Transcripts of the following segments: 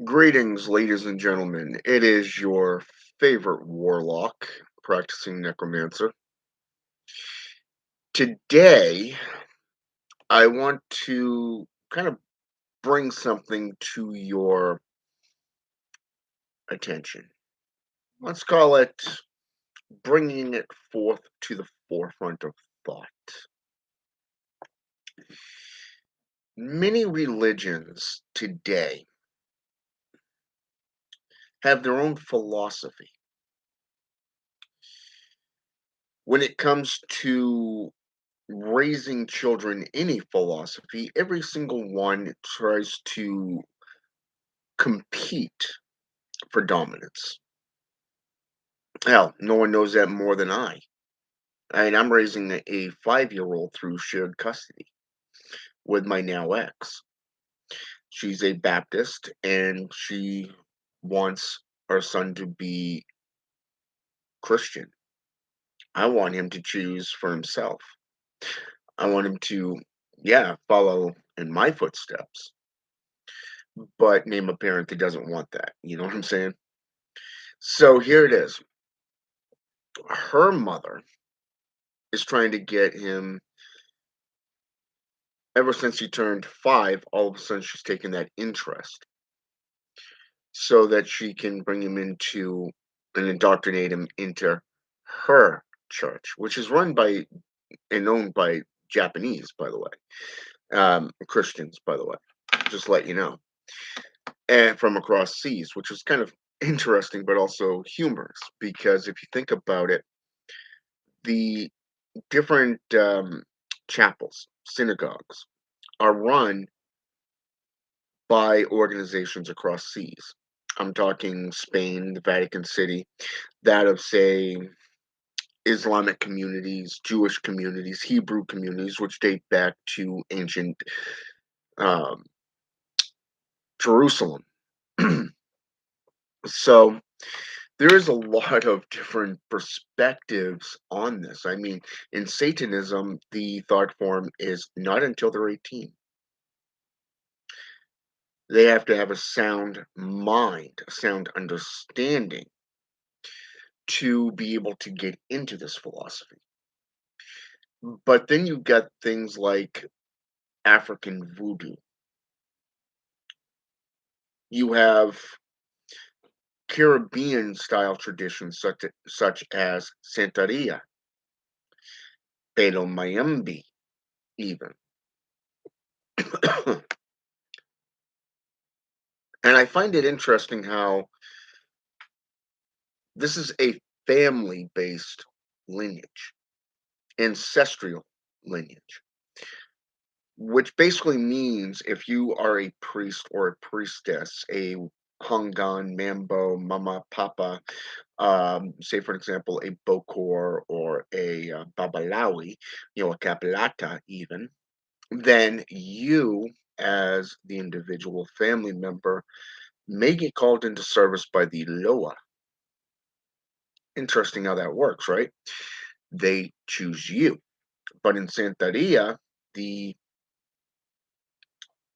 Greetings, ladies and gentlemen. It is your favorite warlock, practicing necromancer. Today, I want to kind of bring something to your attention. Let's call it bringing it forth to the forefront of thought. Many religions today have their own philosophy. When it comes to raising children, any philosophy, every single one tries to compete for dominance. Hell, no one knows that more than I. And I'm raising a 5-year old through shared custody with my now ex. She's a Baptist and she wants our son to be Christian. I want him to choose for himself. I want him to, yeah, follow in my footsteps, but name a parent that doesn't want that. You know what I'm saying? So here it is. Her mother is trying to get him ever since he turned 5. All of a sudden, she's taken that interest so that she can bring him into and indoctrinate him into her church, which is run by and owned by Japanese, by the way, Christians, by the way, just let you know, and from across seas, which is kind of interesting, but also humorous because if you think about it, the different chapels, synagogues, are run by organizations across seas. I'm talking Spain, the Vatican City, that of, say, Islamic communities, Jewish communities, Hebrew communities, which date back to ancient um, Jerusalem. So there is a lot of different perspectives on this. I mean, in Satanism, the thought form is not until they're 18. They have to have a sound mind, a sound understanding to be able to get into this philosophy. But then you've got things like African voodoo. You have Caribbean style traditions such as Santeria, Pelo Mayambi, even. And I find it interesting how this is a family based lineage, ancestral lineage, which basically means if you are a priest or a priestess, a Hongan, Mambo, Mama, Papa, say for example, a Bokor or a Babalawi, a Kapalata even, then you, as the individual family member, may get called into service by the Loa. Interesting how that works, right? They choose you. But in Santeria, the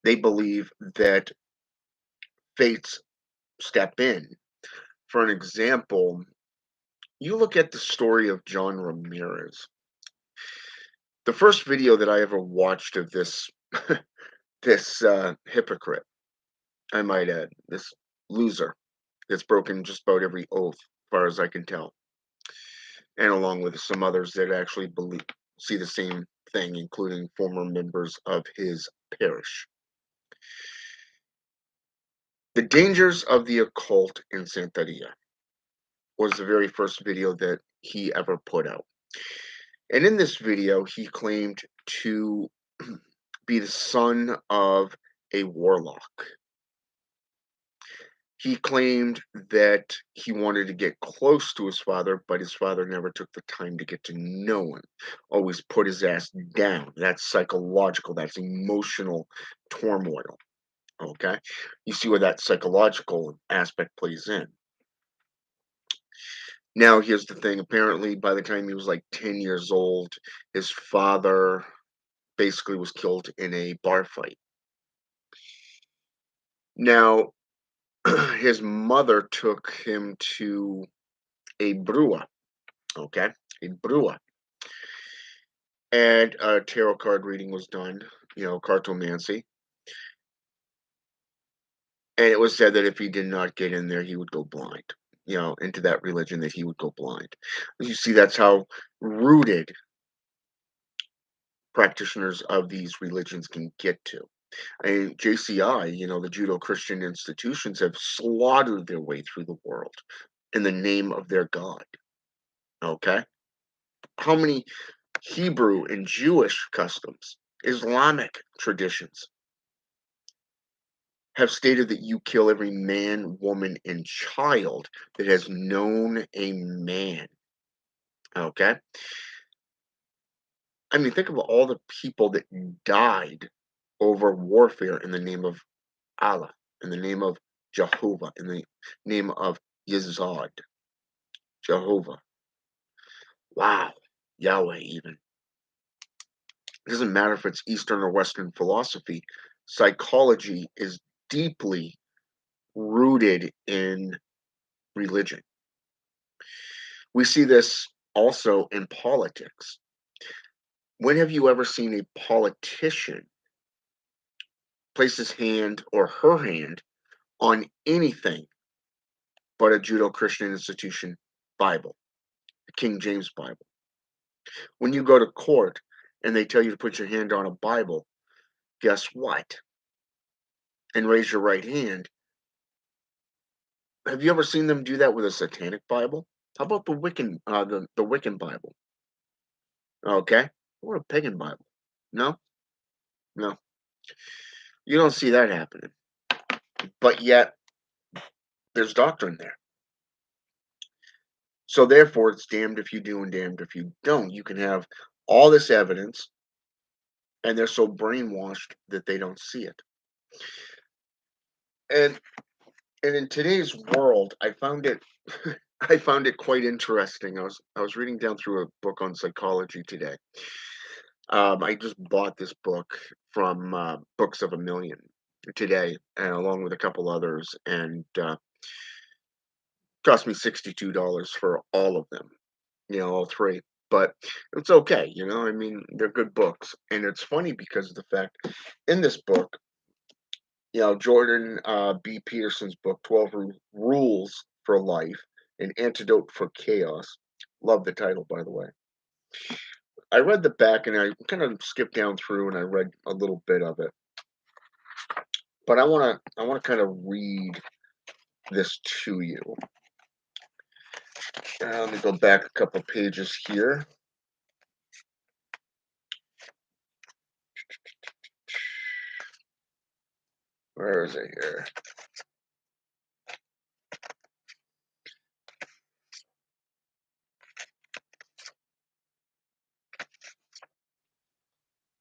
they believe that fates step in. For an example, you look at the story of John Ramirez. The first video that I ever watched of this hypocrite, I might add, this loser that's broken just about every oath, as far as I can tell, and along with some others that actually see the same thing, including former members of his parish. The Dangers of the Occult in Santeria was the very first video that he ever put out. And in this video, he claimed to be the son of a warlock. He claimed that he wanted to get close to his father, but his father never took the time to get to know him. Always put his ass down. That's psychological, that's emotional turmoil. Okay? You see where that psychological aspect plays in. Now, here's the thing. Apparently, by the time he was like 10 years old, his father basically was killed in a bar fight. Now, his mother took him to a brua, okay, a brua, and a tarot card reading was done, cartomancy, and it was said that if he did not get in there, he would go blind. Into that religion, that he would go blind. You see, that's how rooted practitioners of these religions can get to. And JCI, the Judo Christian institutions have slaughtered their way through the world in the name of their God. Okay? How many Hebrew and Jewish customs, Islamic traditions have stated that you kill every man, woman, and child that has known a man? Okay? I mean, think of all the people that died over warfare in the name of Allah, in the name of Jehovah, in the name of Yezod, Jehovah. Wow. Yahweh, even. It doesn't matter if it's Eastern or Western philosophy. Psychology is deeply rooted in religion. We see this also in politics. When have you ever seen a politician place his hand or her hand on anything but a Judo Christian institution Bible, the King James Bible? When you go to court and they tell you to put your hand on a Bible, guess what? And raise your right hand. Have you ever seen them do that with a satanic Bible? How about the Wiccan, the Wiccan Bible? Okay, or a pagan Bible? No, no, you don't see that happening. But yet, there's doctrine there. So therefore, it's damned if you do and damned if you don't. You can have all this evidence, and they're so brainwashed that they don't see it. And and in today's world, I found it I found it quite interesting. I was reading down through a book on psychology today. I just bought this book from Books of a Million today, and along with a couple others, and cost me $62 for all of them. All three. But it's okay. I mean, they're good books, and it's funny because of the fact in this book, Jordan B. Peterson's book, 12 Rules for Life, An Antidote for Chaos. Love the title, by the way. I read the back and I kind of skipped down through and I read a little bit of it. But I wanna kind of read this to you. Let me go back a couple pages here. Where is it here?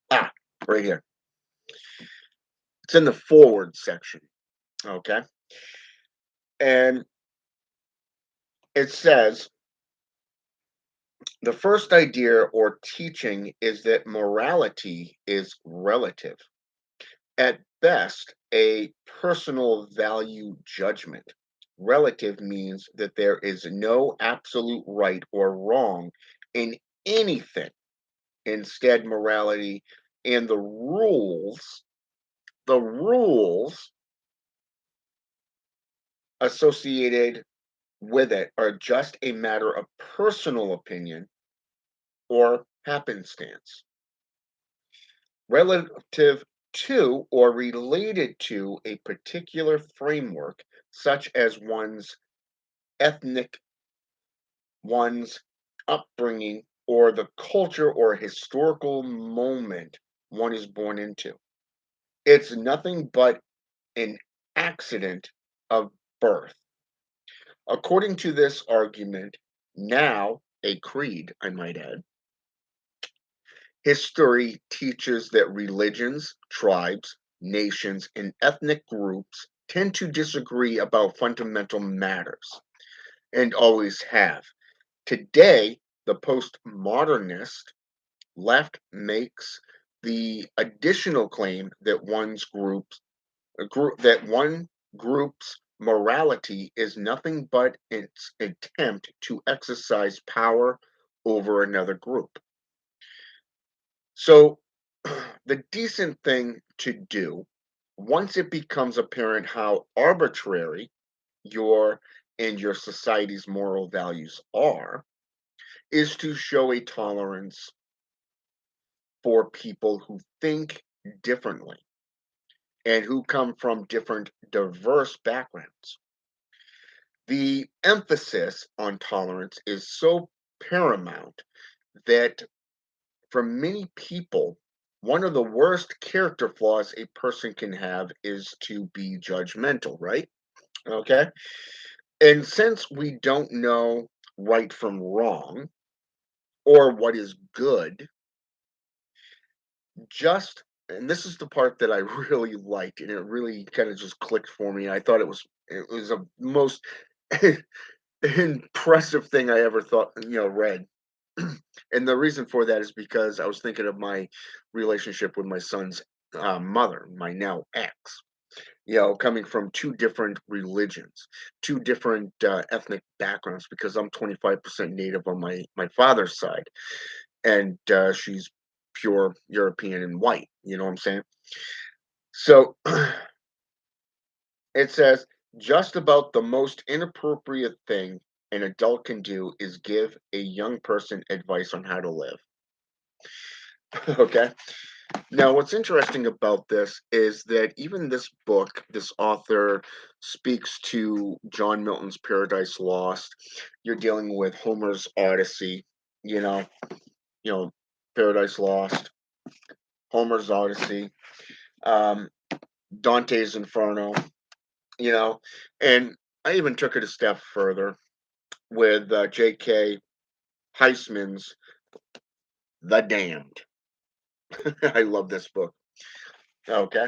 Ah, right here. It's in the forward section. Okay. And it says the first idea or teaching is that morality is relative. At best, a personal value judgment. Relative means that there is no absolute right or wrong in anything. Instead, morality and the rules associated with it are just a matter of personal opinion or happenstance, relative to or related to a particular framework, such as ethnic, one's upbringing, or the culture or historical moment one is born into. It's nothing but an accident of birth. According to this argument, now a creed, I might add, history teaches that religions, tribes, nations, and ethnic groups tend to disagree about fundamental matters and always have. Today, the postmodernist left makes the additional claim that one group's Morality is nothing but its attempt to exercise power over another group. So, the decent thing to do, once it becomes apparent how arbitrary your and your society's moral values are, is to show a tolerance for people who think differently and who come from different diverse backgrounds. The emphasis on tolerance is so paramount that for many people, one of the worst character flaws a person can have is to be judgmental, right? Okay. And since we don't know right from wrong or what is good, just and this is the part that I really liked and it really kind of just clicked for me. I thought it was a most impressive thing I ever thought, read. And the reason for that is because I was thinking of my relationship with my son's mother, my now ex. Coming from two different religions, two different ethnic backgrounds, because I'm 25% Native on my father's side, and she's pure European and white. You know what I'm saying? So it says just about the most inappropriate thing an adult can do is give a young person advice on how to live. Okay. Now, what's interesting about this is that even this book, this author speaks to John Milton's Paradise Lost. You're dealing with Homer's Odyssey, you know, you know, Paradise Lost, Homer's Odyssey, um, Dante's Inferno, you know, and I even took it a step further with J.K. Heisman's The Damned. I love this book. Okay.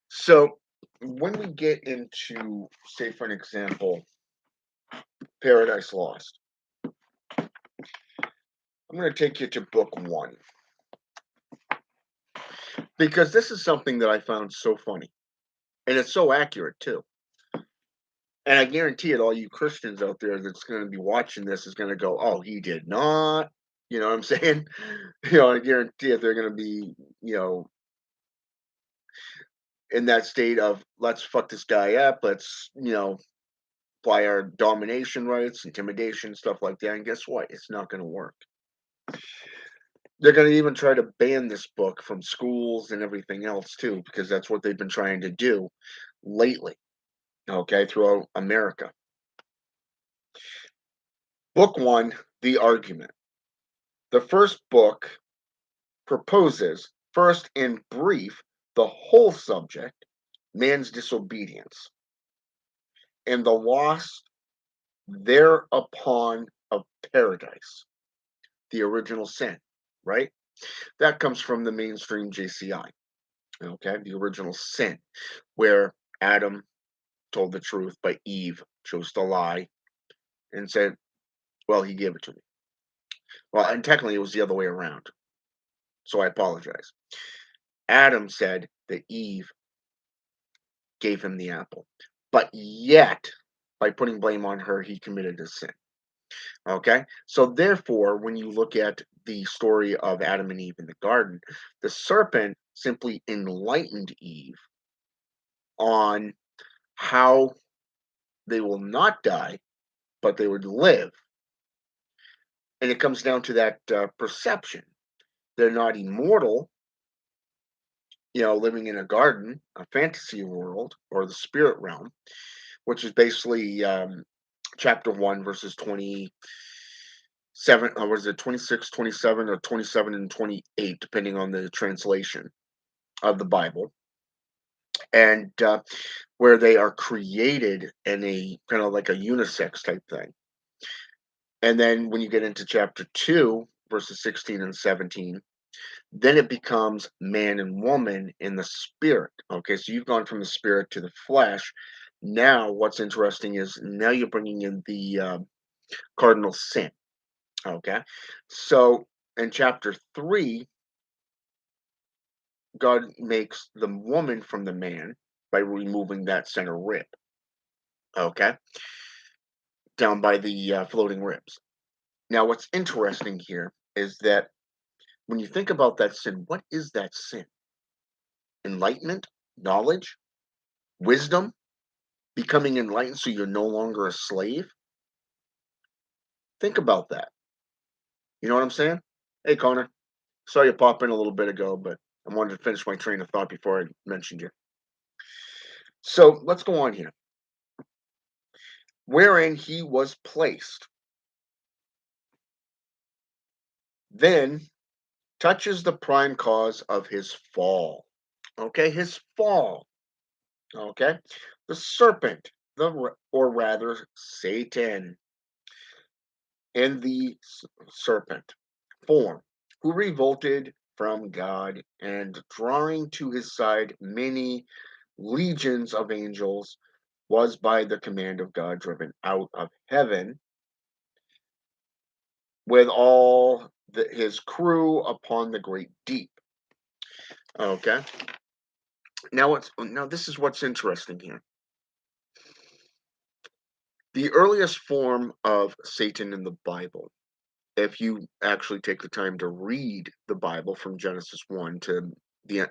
So when we get into, say, for an example, Paradise Lost, I'm going to take you to book one because this is something that I found so funny and it's so accurate too. And I guarantee it, all you Christians out there that's going to be watching this is going to go, "Oh, he did not." You know what I'm saying? I guarantee it, they're going to be, in that state of let's fuck this guy up. Let's, apply our domination rights, intimidation, stuff like that. And guess what? It's not going to work. They're gonna even try to ban this book from schools and everything else too, because that's what they've been trying to do lately, okay, throughout America. Book one, The Argument. The first book proposes, first in brief, the whole subject, man's disobedience, and the loss thereupon of paradise, the original sin, right? That comes from the mainstream JCI, okay, the original sin, where Adam told the truth, but Eve chose to lie and said, "Well, he gave it to me." Well, and technically it was the other way around. So I apologize. Adam said that Eve gave him the apple. But yet, by putting blame on her, he committed a sin. Okay? So therefore, when you look at the story of Adam and Eve in the garden, the serpent simply enlightened Eve on how they will not die, but they would live. And it comes down to that perception. They're not immortal, living in a garden, a fantasy world, or the spirit realm, which is basically chapter 1, verses 27, or was it 26, 27, or 27 and 28, depending on the translation of the Bible. And where they are created in a kind of like a unisex type thing. And then when you get into chapter 2, verses 16 and 17, then it becomes man and woman in the spirit. Okay, so you've gone from the spirit to the flesh. Now, what's interesting is now you're bringing in the cardinal sin. Okay, so in chapter 3, God makes the woman from the man, by removing that center rib, okay, down by the floating ribs. Now, what's interesting here is that when you think about that sin, what is that sin? Enlightenment, knowledge, wisdom, becoming enlightened so you're no longer a slave? Think about that. You know what I'm saying? Hey, Connor, saw you pop in a little bit ago, but I wanted to finish my train of thought before I mentioned you. So let's go on here. Wherein he was placed, then touches the prime cause of his fall. Okay, his fall. Okay, the serpent, or rather Satan, and the serpent form, who revolted from God and drawing to his side many legions of angels, was by the command of God driven out of heaven with all his crew upon the great deep. Okay. Now this is what's interesting here. The earliest form of Satan in the Bible, if you actually take the time to read the Bible from Genesis 1 to the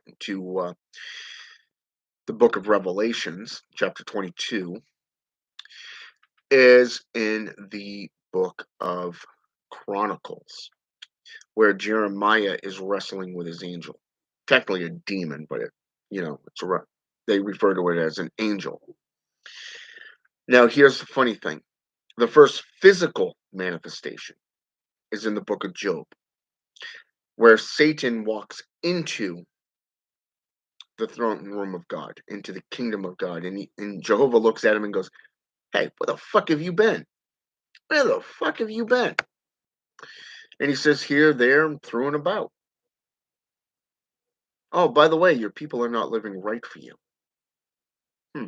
book of Revelations, chapter 22, is in the book of Chronicles, where Jeremiah is wrestling with his angel. Technically a demon, but they refer to it as an angel. Now, here's the funny thing. The first physical manifestation is in the book of Job, where Satan walks into the throne room of God, into the kingdom of God, and Jehovah looks at him and goes, "Hey, where the fuck have you been? Where the fuck have you been?" And he says, "Here, there, and through and about. Oh, by the way, your people are not living right for you." Hmm.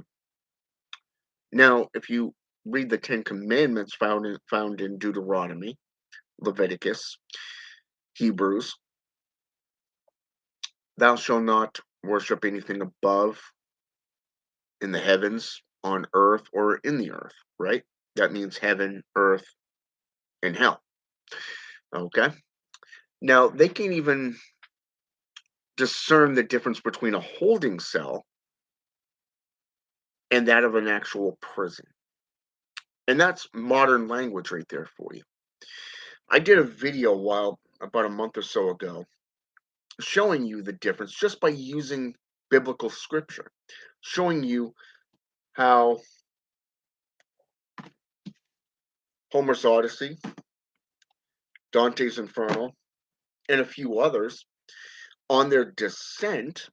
Now, if you read the Ten Commandments found in Deuteronomy, Leviticus, Hebrews, thou shalt not worship anything above in the heavens, on earth, or in the earth, right? That means heaven, earth, and hell. Okay. Now, they can even discern the difference between a holding cell and that of an actual prison. And that's modern language right there for you. I did a video about a month or so ago showing you the difference just by using biblical scripture, showing you how Homer's Odyssey, Dante's Inferno, and a few others on their descent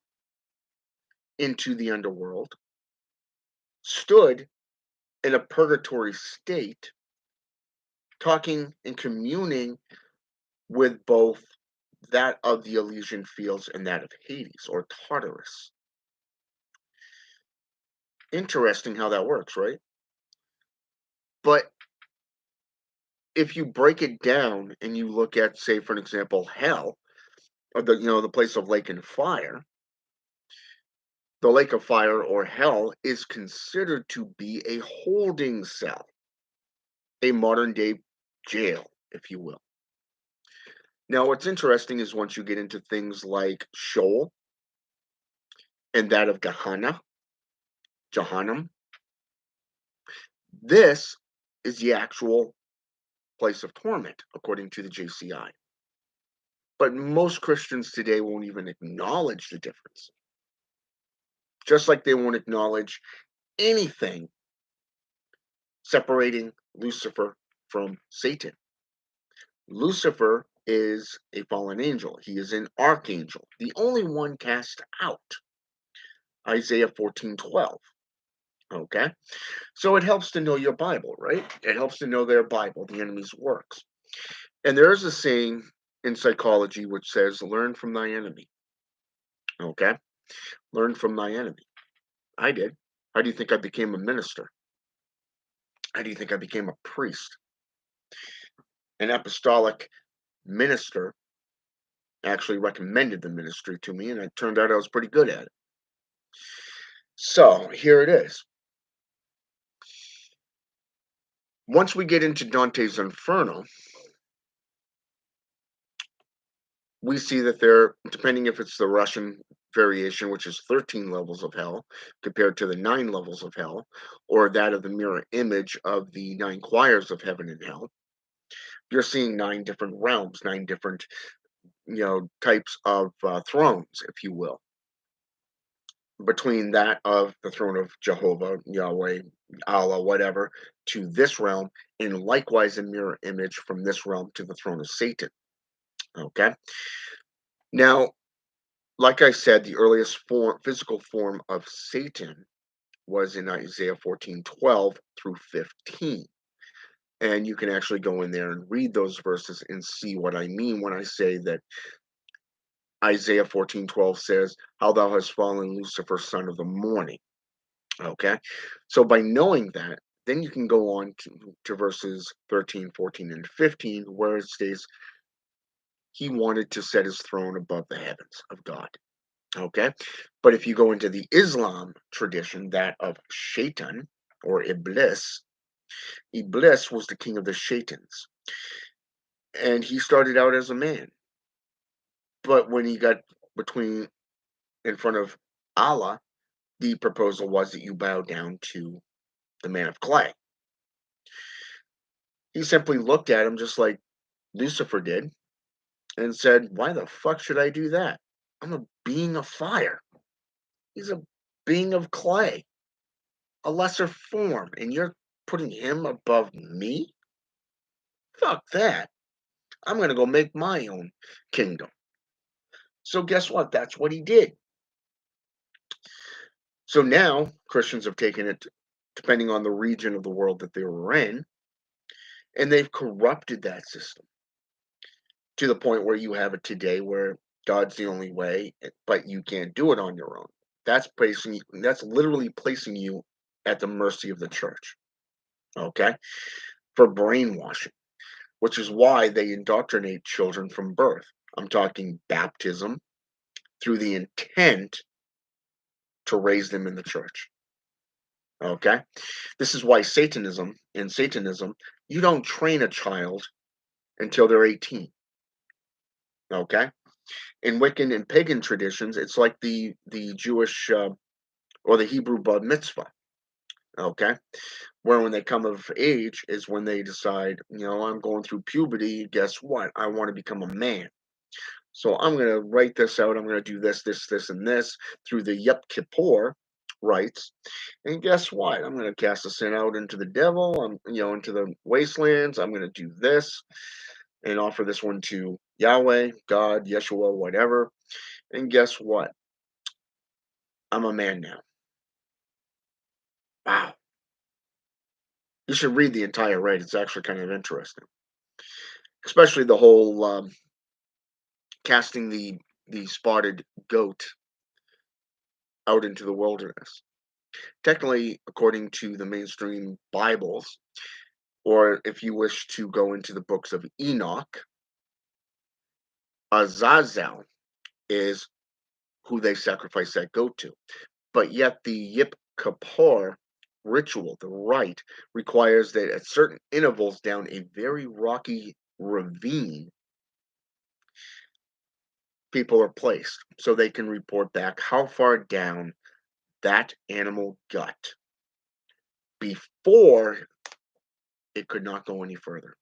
into the underworld stood in a purgatory state, talking and communing with both that of the Elysian Fields and that of Hades or Tartarus. Interesting how that works, right? But if you break it down and you look at, say, for an example, hell, or the place of lake and fire, the lake of fire or hell is considered to be a holding cell, a modern day jail, if you will. Now, what's interesting is once you get into things like Sheol and that of Jahannam, this is the actual place of torment, according to the JCI. But most Christians today won't even acknowledge the difference. Just like they won't acknowledge anything separating Lucifer from Satan. Lucifer is a fallen angel. He is an archangel, the only one cast out. Isaiah 14:12. Okay? So it helps to know your Bible, right? It helps to know their Bible, the enemy's works. And there is a saying in psychology which says, learn from thy enemy. Okay? Learn from thy enemy. I did. How do you think I became a minister? How do you think I became a priest? An apostolic minister actually recommended the ministry to me, and it turned out I was pretty good at it. So here it is. Once we get into Dante's Inferno, we see that there, depending if it's the Russian variation, which is 13 levels of hell, compared to the 9 levels of hell, or that of the mirror image of the 9 choirs of heaven and hell, you're seeing 9 different realms, 9 different, types of thrones, if you will, between that of the throne of Jehovah, Yahweh, Allah, whatever, to this realm, and likewise a mirror image from this realm to the throne of Satan. Okay. Now, like I said, the earliest physical form of Satan was in Isaiah 14:12 through 15. And you can actually go in there and read those verses and see what I mean when I say that Isaiah 14:12 says, "How thou hast fallen, Lucifer, son of the morning." Okay. So by knowing that, then you can go on to verses 13, 14, and 15, where it states he wanted to set his throne above the heavens of God. Okay. But if you go into the Islam tradition, that of Shaitan or Iblis, Iblis was the king of the Shaitans. And he started out as a man. But when he got between in front of Allah, the proposal was that you bow down to the man of clay. He simply looked at him just like Lucifer did and said, "Why the fuck should I do that? I'm a being of fire. He's a being of clay, a lesser form, and you're putting him above me? Fuck that. I'm going to go make my own kingdom." So, guess what? That's what he did. So now Christians have taken it, depending on the region of the world that they were in, and they've corrupted that system to the point where you have it today where God's the only way, but you can't do it on your own. That's literally placing you at the mercy of the church, okay? For brainwashing, which is why they indoctrinate children from birth. I'm talking baptism through the intent to raise them in the church. Okay? This is why Satanism, you don't train a child until they're 18. Okay? In Wiccan and pagan traditions, it's like the Jewish or the Hebrew bar mitzvah. Okay? Where when they come of age is when they decide, I'm going through puberty. Guess what? I want to become a man. So I'm going to write this out. I'm going to do this, this, this, and this through the Yom Kippur rites. And guess what? I'm going to cast a sin out into the devil. Into the wastelands. I'm going to do this and offer this one to Yahweh, God, Yeshua, whatever. And guess what? I'm a man now. Wow. You should read the entire rite. It's actually kind of interesting, especially the whole casting the spotted goat out into the wilderness. Technically, according to the mainstream Bibles, or if you wish to go into the books of Enoch, Azazel is who they sacrifice that goat to. But yet the Yip Kippur ritual, the rite, requires that at certain intervals down a very rocky ravine, people are placed so they can report back how far down that animal gut before it could not go any further.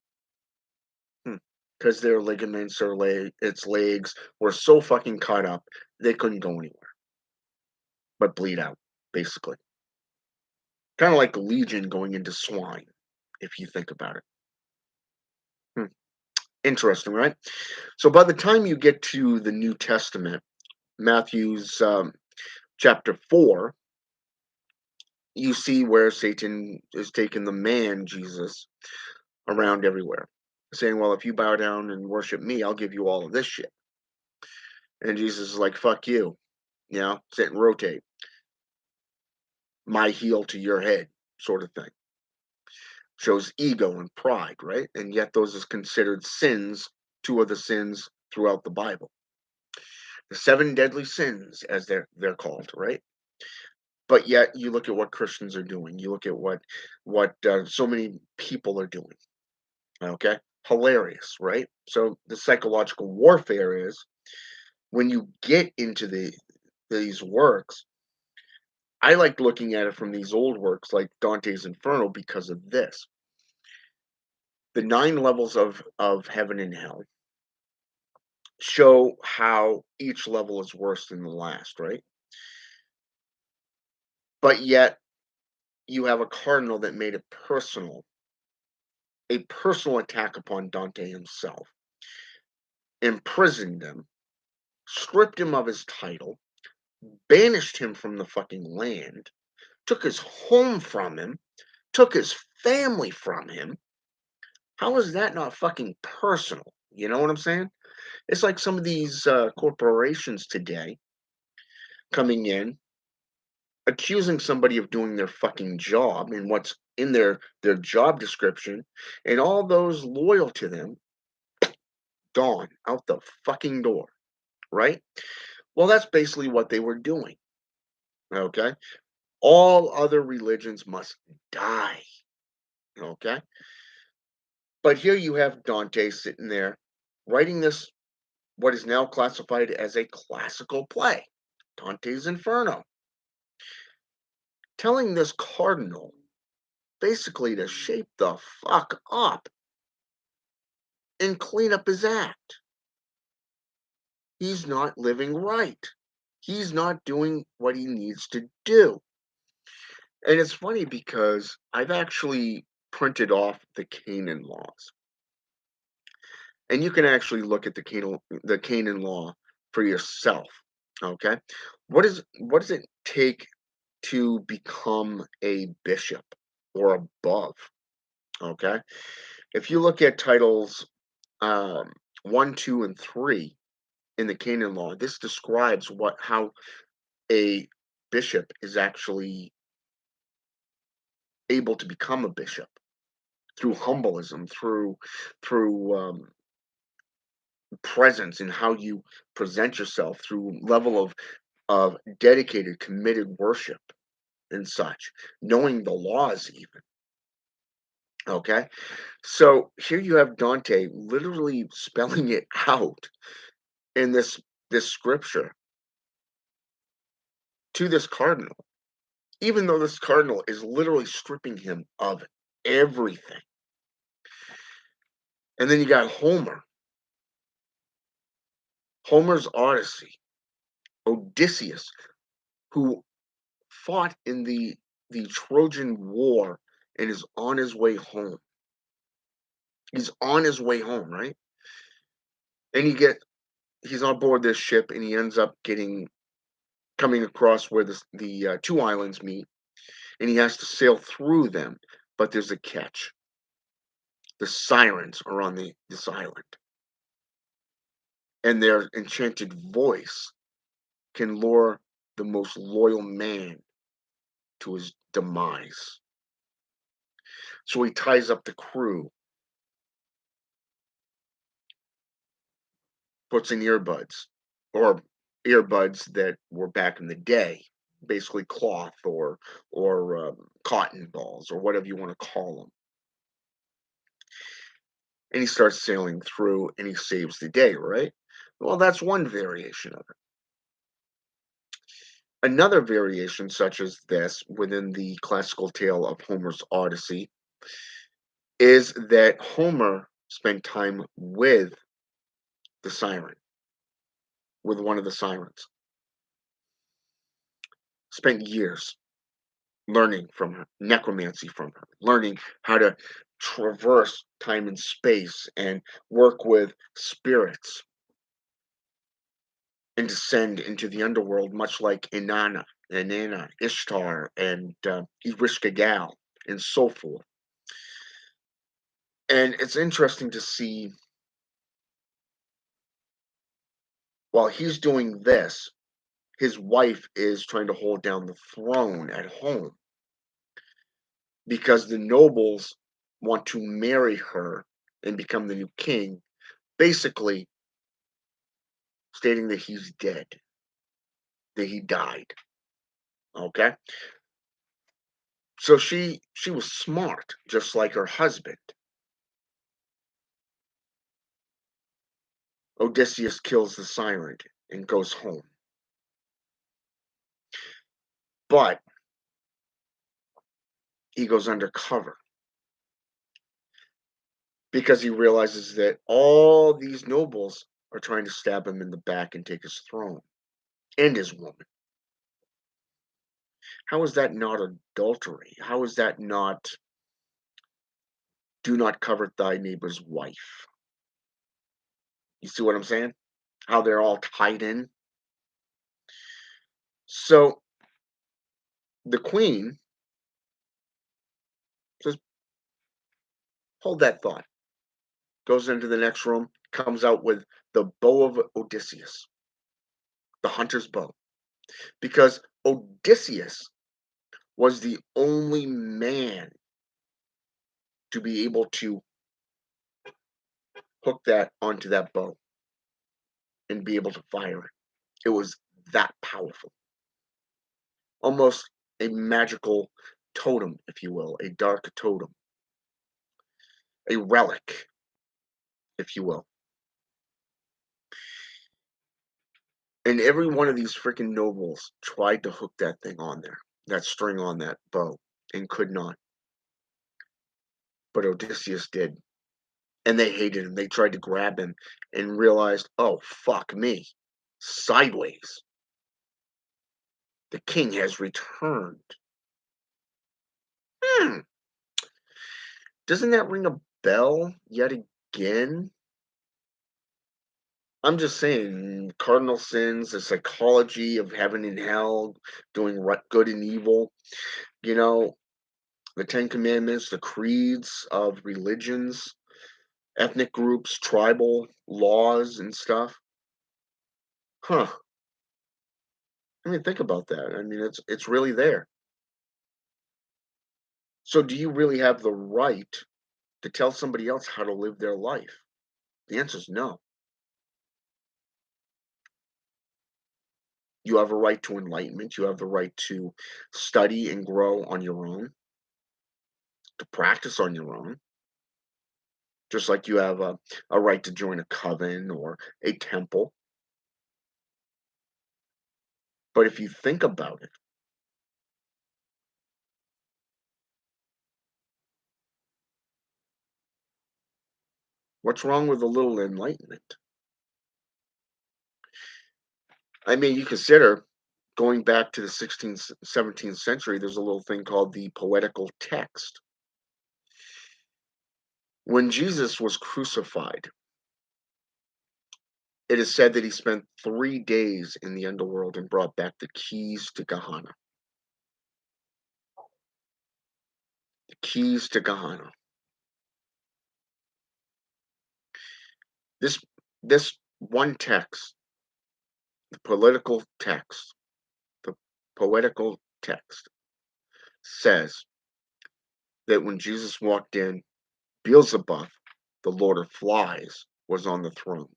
Because their ligaments or its legs were so fucking cut up, they couldn't go anywhere but bleed out, basically. Kind of like a legion going into swine, if you think about it. Hmm. Interesting, right? So by the time you get to the New Testament, Matthew's chapter 4, you see where Satan is taking the man, Jesus, around everywhere, saying, well, if you bow down and worship me, I'll give you all of this shit. And Jesus is like, fuck you. Sit and rotate. My heel to your head, sort of thing. Shows ego and pride, right? And yet those is considered sins, two of the sins throughout the Bible. The seven deadly sins, as they're called, right? But yet you look at what Christians are doing. You look at what so many people are doing. Okay, hilarious, right? So the psychological warfare is when you get into these works. I like looking at it from these old works like Dante's Inferno because of this. The 9 levels of heaven and hell show how each level is worse than the last, right? But yet you have a cardinal that made it personal, a personal attack upon Dante himself, imprisoned him, stripped him of his title, banished him from the fucking land, took his home from him, took his family from him. How is that not fucking personal? You know what I'm saying? It's like some of these corporations today coming in, accusing somebody of doing their fucking job and what's in their job description, and all those loyal to them gone out the fucking door, right? Well, that's basically what they were doing. Okay, all other religions must die. Okay, but here you have Dante sitting there writing this what is now classified as a classical play, Dante's Inferno, telling this cardinal basically to shape the fuck up and clean up his act. He's not living right. He's not doing what he needs to do. And it's funny because I've actually printed off the Canaan laws. And you can actually look at the Canaan law for yourself. Okay? What does it take to become a bishop or above? Okay? If you look at titles um, 1, 2, and 3 in the Canaan law, this describes how a bishop is actually able to become a bishop through humbleism, through presence and how you present yourself, through level of dedicated, committed worship and such, knowing the laws even. Okay, so here you have Dante literally spelling it out in this scripture to this cardinal, even though this cardinal is literally stripping him of everything. And then you got Homer's Odyssey, Odysseus, who fought in the Trojan War and is on his way home. He's on his way home, right? And he's on board this ship, and he ends up coming across where the two islands meet, and he has to sail through them. But there's a catch: the sirens are on this island, and their enchanted voice can lure the most loyal man to his demise. So he ties up the crew, puts in earbuds, or earbuds that were back in the day, basically cloth or cotton balls or whatever you want to call them. And he starts sailing through, and he saves the day. Right? Well, that's one variation of it. Another variation, such as this, within the classical tale of Homer's Odyssey, is that Homer spent time with the siren, with one of the sirens, spent years learning from her, necromancy from her, learning how to traverse time and space and work with spirits and descend into the underworld, much like Inanna, Ishtar, and Erishkigal, and so forth. And it's interesting to see while he's doing this, his wife is trying to hold down the throne at home because the nobles want to marry her and become the new king, basically stating that he's dead, that he died. Okay, so she was smart, just like her husband. Odysseus kills the siren and goes home, but he goes undercover because he realizes that all these nobles are trying to stab him in the back and take his throne and his woman. How is that not adultery? How is that not do not covet thy neighbor's wife? You see what I'm saying? How they're all tied in. So the queen says, hold that thought, goes into the next room, comes out with the bow of Odysseus, the hunter's bow, because Odysseus was the only man to be able to hook that onto that bow and be able to fire it. It was that powerful. Almost a magical totem, if you will, a dark totem, a relic, if you will. And every one of these freaking nobles tried to hook that thing on there, that string on that bow, and could not. But Odysseus did. And they hated him. They tried to grab him and realized, oh, fuck me. Sideways. The king has returned. Hmm. Doesn't that ring a bell yet again? I'm just saying, cardinal sins, the psychology of heaven and hell, doing good and evil, you know, the Ten Commandments, the creeds of religions, ethnic groups, tribal laws and stuff. Huh. I mean, think about that. I mean, it's really there. So do you really have the right to tell somebody else how to live their life? The answer is no. You have a right to enlightenment. You have the right to study and grow on your own, to practice on your own, just like you have a right to join a coven or a temple. But if you think about it, what's wrong with a little enlightenment? I mean, you consider going back to the 16th, 17th century, there's a little thing called the poetical text. When Jesus was crucified, it is said that he spent 3 days in the underworld and brought back the keys to Gehenna. The keys to Gehenna. This this one text, the political text, the poetical text, says that when Jesus walked in, Beelzebub, the Lord of Flies, was on the throne.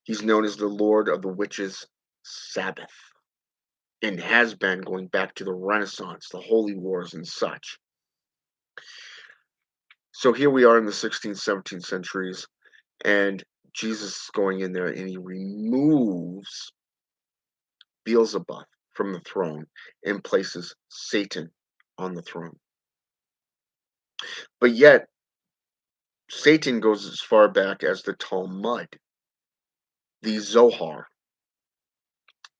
He's known as the Lord of the Witches' Sabbath, and has been going back to the Renaissance, the Holy Wars, and such. So here we are in the 16th, 17th centuries, and Jesus is going in there and he removes Beelzebub from the throne and places Satan on the throne. But yet, Satan goes as far back as the Talmud, the Zohar,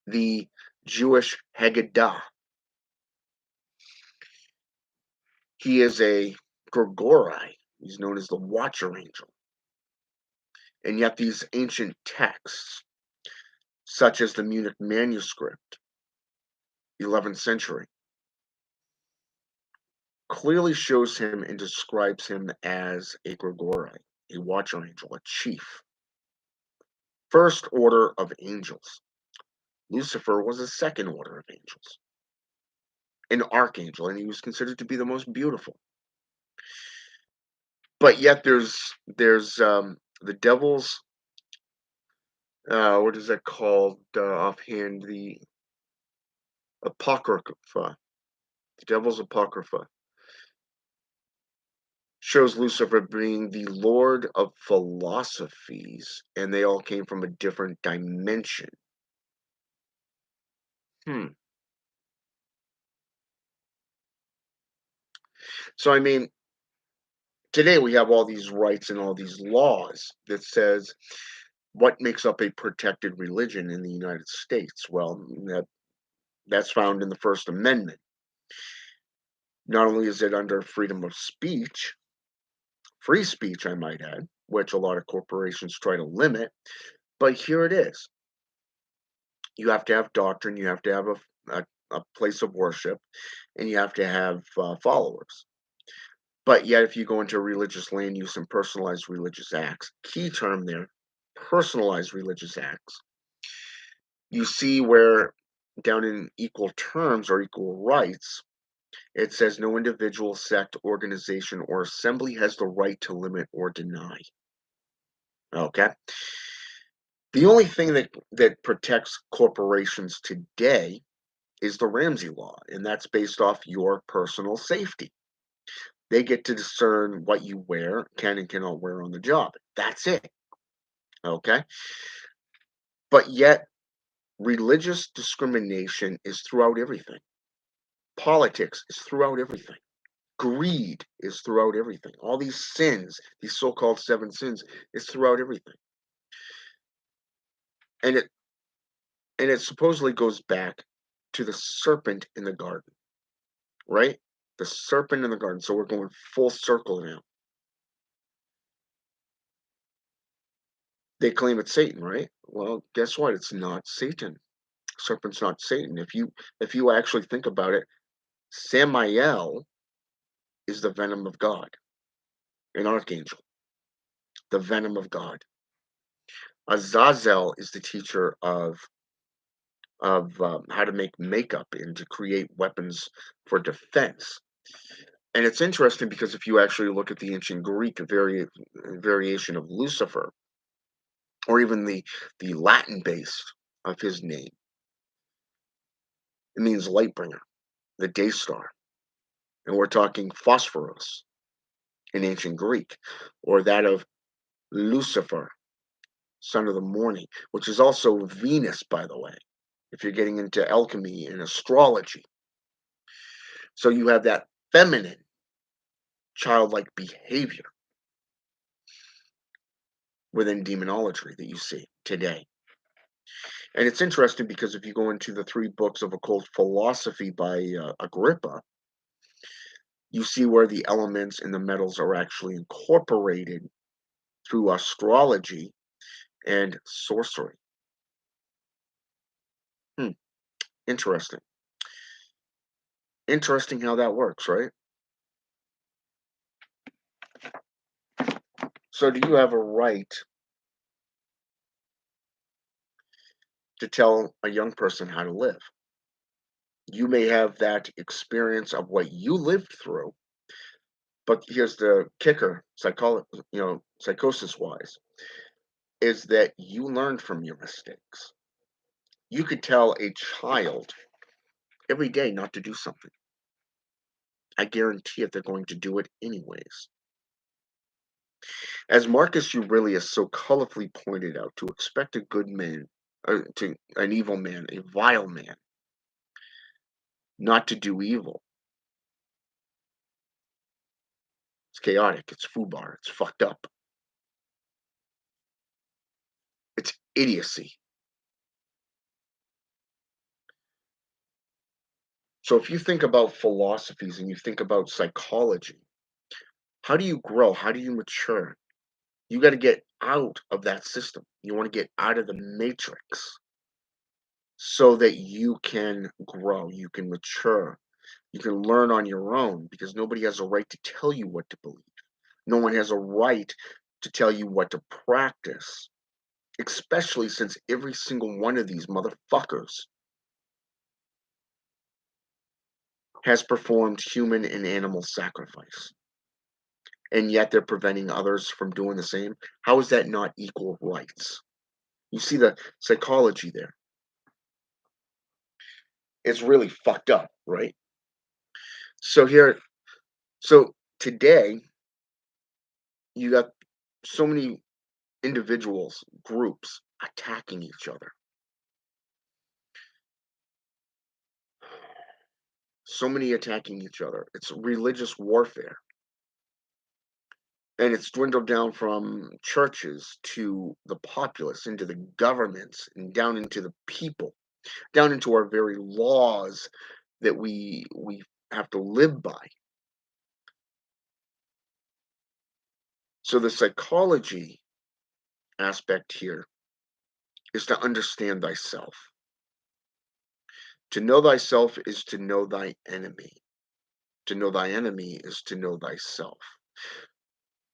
the Jewish Haggadah. He is a Grigori. He's known as the Watcher Angel. And yet, these ancient texts, such as the Munich manuscript, 11th century, clearly shows him and describes him as a Grigori, a Watcher Angel, a chief. First order of angels. Lucifer was a second order of angels, an archangel, and he was considered to be the most beautiful. But yet, there's the devil's. What is that called offhand? Apocrypha, the Devil's Apocrypha, shows Lucifer being the lord of philosophies, and they all came from a different dimension. Hmm. So, I mean, today we have all these rights and all these laws that says what makes up a protected religion in the United States. Well, that's found in the First Amendment. Not only is it under freedom of speech, free speech, I might add, which a lot of corporations try to limit, but here it is. You have to have doctrine, you have to have a place of worship, and you have to have followers. But yet, if you go into religious land use and personalized religious acts, key term there, personalized religious acts, you see where down in equal terms or equal rights, it says no individual, sect, organization, or assembly has the right to limit or deny. Okay. The only thing that protects corporations today is the Ramsey Law, and that's based off your personal safety. They get to discern what you wear, can and cannot wear on the job. That's it. Okay. But yet, religious discrimination is throughout everything. Politics is throughout everything. Greed is throughout everything. All these sins, these so-called seven sins, is throughout everything. And it supposedly goes back to the serpent in the garden, right? The serpent in the garden. So we're going full circle now. They claim it's Satan, right? Well, guess what? It's not Satan. Serpent's not Satan. If you actually think about it, Samael is the venom of God, an archangel, the venom of God. Azazel is the teacher of how to make makeup and to create weapons for defense. And it's interesting because if you actually look at the ancient Greek variation of Lucifer, or even the Latin base of his name, it means light bringer, the day star. And we're talking Phosphoros in ancient Greek, or that of Lucifer, son of the morning, which is also Venus, by the way, if you're getting into alchemy and astrology. So you have that feminine, childlike behavior within demonology that you see today. And it's interesting because if you go into the three books of occult philosophy by Agrippa, you see where the elements and the metals are actually incorporated through astrology and sorcery. Hmm, interesting. Interesting how that works, right? So, do you have a right to tell a young person how to live? You may have that experience of what you lived through, but here's the kicker, psychosis wise, is that you learned from your mistakes. You could tell a child every day not to do something. I guarantee it, they're going to do it anyways. As Marcus Aurelius so colorfully pointed out, to expect a good man, to an evil man, a vile man, not to do evil. It's chaotic, it's foobar, it's fucked up, it's idiocy. So if you think about philosophies and you think about psychology, how do you grow? How do you mature? You got to get out of that system. You want to get out of the matrix so that you can grow, you can mature, you can learn on your own because nobody has a right to tell you what to believe. No one has a right to tell you what to practice, especially since every single one of these motherfuckers has performed human and animal sacrifice. And yet they're preventing others from doing the same. How is that not equal rights? You see the psychology there. It's really fucked up, right? So here, so today, you got so many individuals, groups attacking each other. So many attacking each other. It's religious warfare. And it's dwindled down from churches to the populace, into the governments, and down into the people, down into our very laws that we have to live by. So the psychology aspect here is to understand thyself. To know thyself is to know thy enemy. To know thy enemy is to know thyself.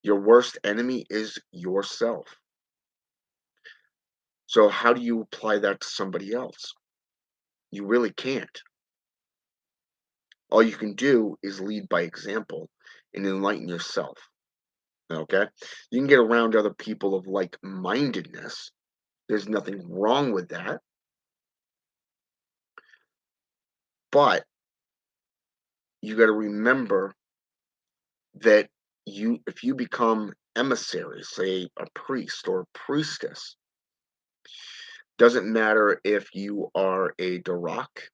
Your worst enemy is yourself. So how do you apply that to somebody else? You really can't. All you can do is lead by example and enlighten yourself. Okay? You can get around other people of like mindedness. There's nothing wrong with that. But you got to remember that if you become emissaries, say a priest or a priestess, doesn't matter if you are a Darak,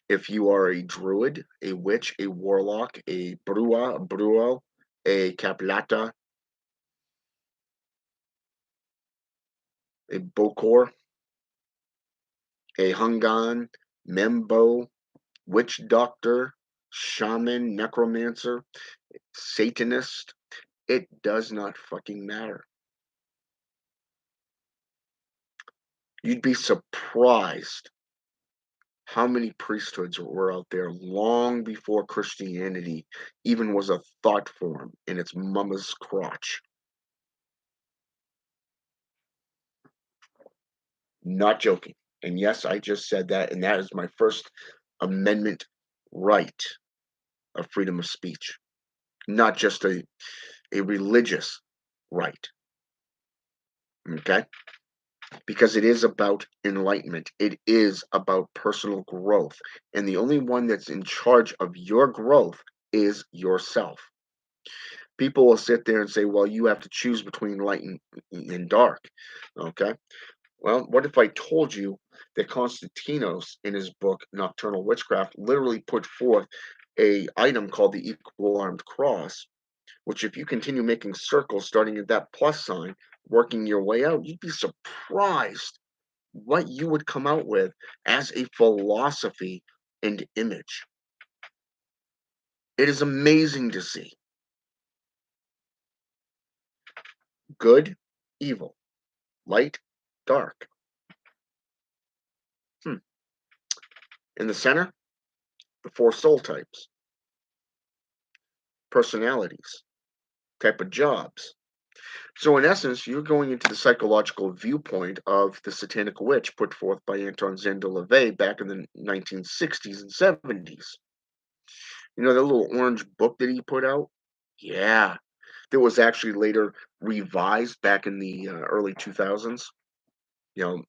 if you are a druid, a witch, a warlock, a brua, a bruo, a caplata, a bokor, a hungan, membo, witch doctor, shaman, necromancer, satanist, it does not fucking matter. You'd be surprised how many priesthoods were out there long before Christianity even was a thought form in its mama's crotch. Not joking. And yes, I just said that, and that is my First Amendment right of freedom of speech, not just a religious right. Okay? Because it is about enlightenment, it is about personal growth. And the only one that's in charge of your growth is yourself. People will sit there and say, well, you have to choose between light and dark. Okay. Well, what if I told you that Constantinos, in his book Nocturnal Witchcraft, literally put forth a item called the equal armed cross, which if you continue making circles starting at that plus sign, working your way out, you'd be surprised what you would come out with as a philosophy and image. It is amazing to see. Good, evil, light, dark. Hmm. In the center, the four soul types, personalities, type of jobs. So, in essence, you're going into the psychological viewpoint of the Satanic Witch put forth by Anton Zendel back in the 1960s and 70s. You know that little orange book that he put out? Yeah. That was actually later revised back in the early 2000s,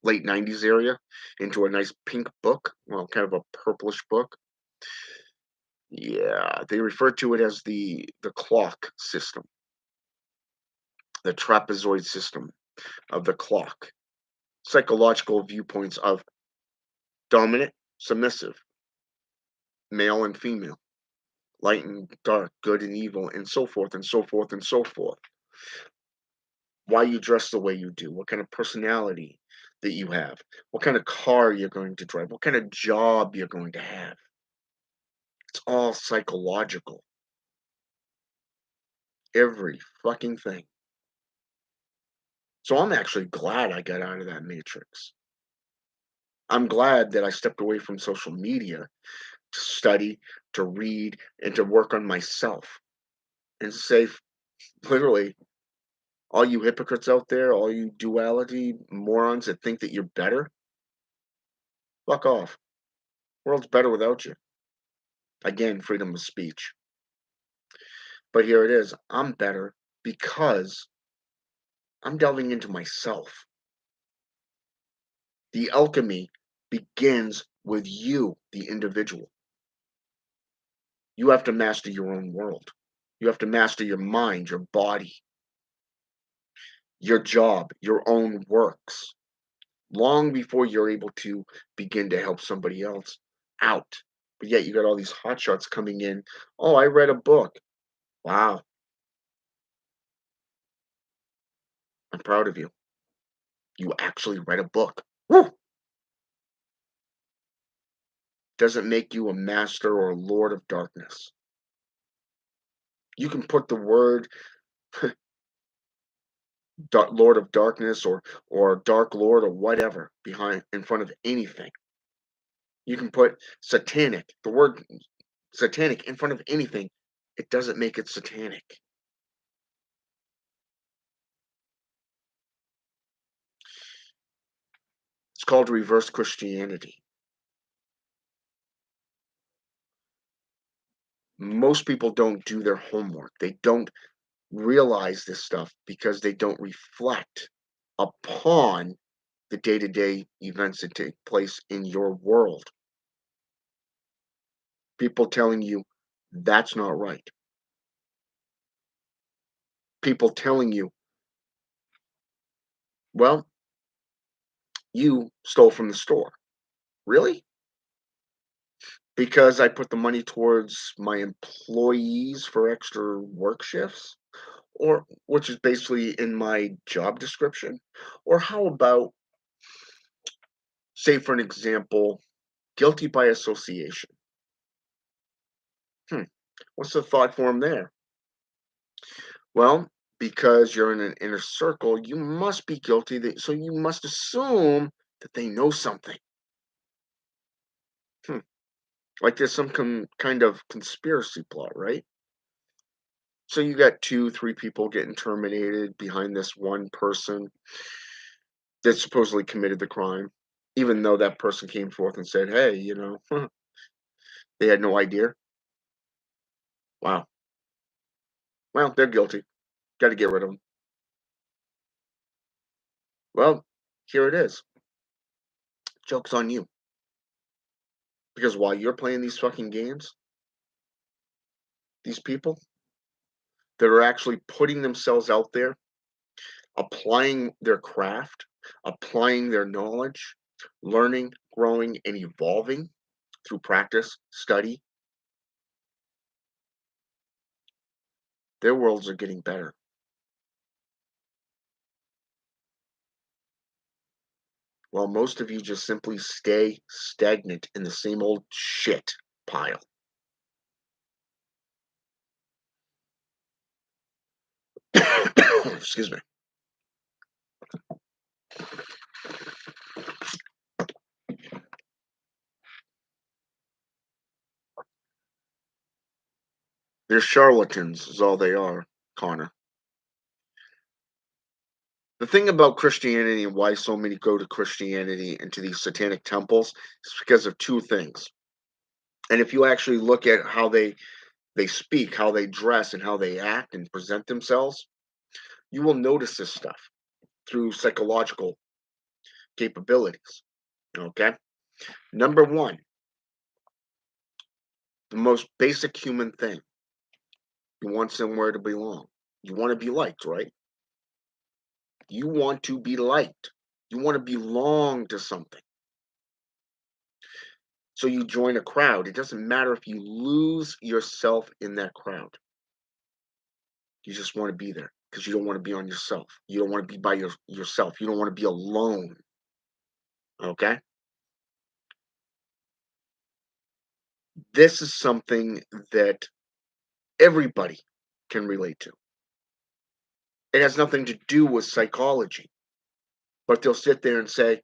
late 90s area, into a nice pink book, well, kind of a purplish book. Yeah, they refer to it as the clock system, the trapezoid system of the clock. Psychological viewpoints of dominant, submissive, male and female, light and dark, good and evil, and so forth and so forth and so forth. Why you dress the way you do, what kind of personality that you have, what kind of car you're going to drive, what kind of job you're going to have. It's all psychological. Every fucking thing. So I'm actually glad I got out of that matrix. I'm glad that I stepped away from social media to study, to read, and to work on myself. And say, literally, all you hypocrites out there, all you duality morons that think that you're better, fuck off. World's better without you. Again, freedom of speech. But here it is. I'm better because I'm delving into myself. The alchemy begins with you, the individual. You have to master your own world. You have to master your mind, your body, your job, your own works, long before you're able to begin to help somebody else out. But yet you got all these hotshots coming in. Oh, I read a book. Wow, I'm proud of you. You actually read a book. Woo! Doesn't make you a master or a lord of darkness. You can put the word lord of darkness or dark lord or whatever behind in front of anything. You can put satanic, the word satanic in front of anything. It doesn't make it satanic. It's called reverse Christianity. Most people don't do their homework. They don't realize this stuff because they don't reflect upon the day-to-day events that take place in your world. People telling you that's not right. People telling you, well, you stole from the store. Really? Because I put the money towards my employees for extra work shifts? Or which is basically in my job description? Or how about, say, for an example, guilty by association? Hmm, what's the thought form there? Well, because you're in an inner circle, you must be guilty, so you must assume that they know something. Hmm, like there's some kind of conspiracy plot, right? So you got 2, 3 people getting terminated behind this one person that supposedly committed the crime, even though that person came forth and said, "Hey, they had no idea." Wow. Well, they're guilty. Gotta get rid of them. Well, here it is. Joke's on you. Because while you're playing these fucking games, these people that are actually putting themselves out there, applying their craft, applying their knowledge, learning, growing, and evolving through practice, study, their worlds are getting better. While most of you just simply stay stagnant in the same old shit pile. Excuse me. They're charlatans, is all they are, Connor. The thing about Christianity and why so many go to Christianity and to these satanic temples is because of two things. And if you actually look at how they speak, how they dress, and how they act and present themselves, you will notice this stuff through psychological capabilities. Okay. Number one, the most basic human thing. You want somewhere to belong. You want to be liked, right? You want to be liked. You want to belong to something. So you join a crowd. It doesn't matter if you lose yourself in that crowd. You just want to be there because you don't want to be on yourself. You don't want to be by yourself. You don't want to be alone. Okay? This is something that everybody can relate to. It has nothing to do with psychology. But they'll sit there and say,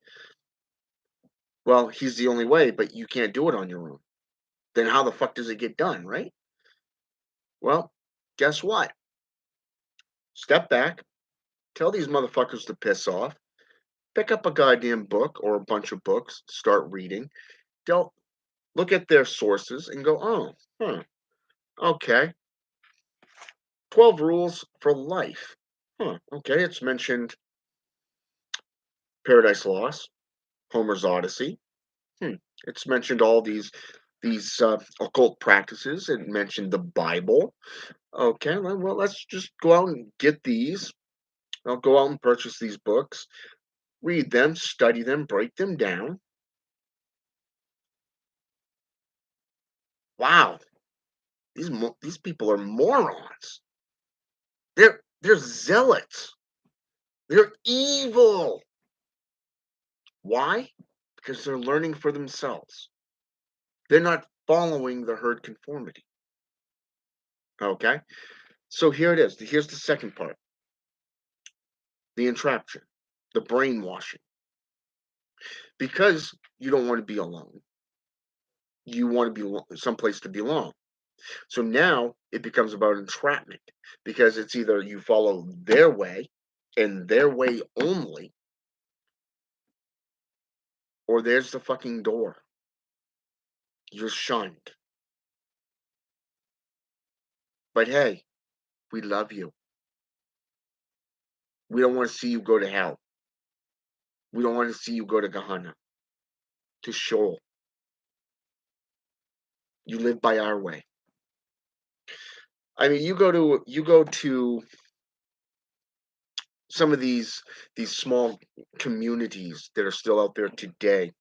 well, he's the only way, but you can't do it on your own. Then how the fuck does it get done, right? Well, guess what? Step back, tell these motherfuckers to piss off, pick up a goddamn book or a bunch of books, start reading. They'll look at their sources and go, oh, okay. 12 rules for life. Okay. It's mentioned Paradise Lost, Homer's Odyssey. Hmm. It's mentioned all these occult practices. It mentioned the Bible. Okay, well, let's just go out and get these. I'll go out and purchase these books, read them, study them, break them down. Wow, these people are morons. They're zealots. They're evil. Why? Because they're learning for themselves. They're not following the herd conformity. Okay, so here it is. Here's the second part: the entrapment, the brainwashing. Because you don't want to be alone. You want to be someplace to belong. So now it becomes about entrapment because it's either you follow their way and their way only, or there's the fucking door. You're shunned. But hey, we love you. We don't want to see you go to hell. We don't want to see you go to Gehenna, to Sheol. You live by our way. I mean, you go to some of these small communities that are still out there today,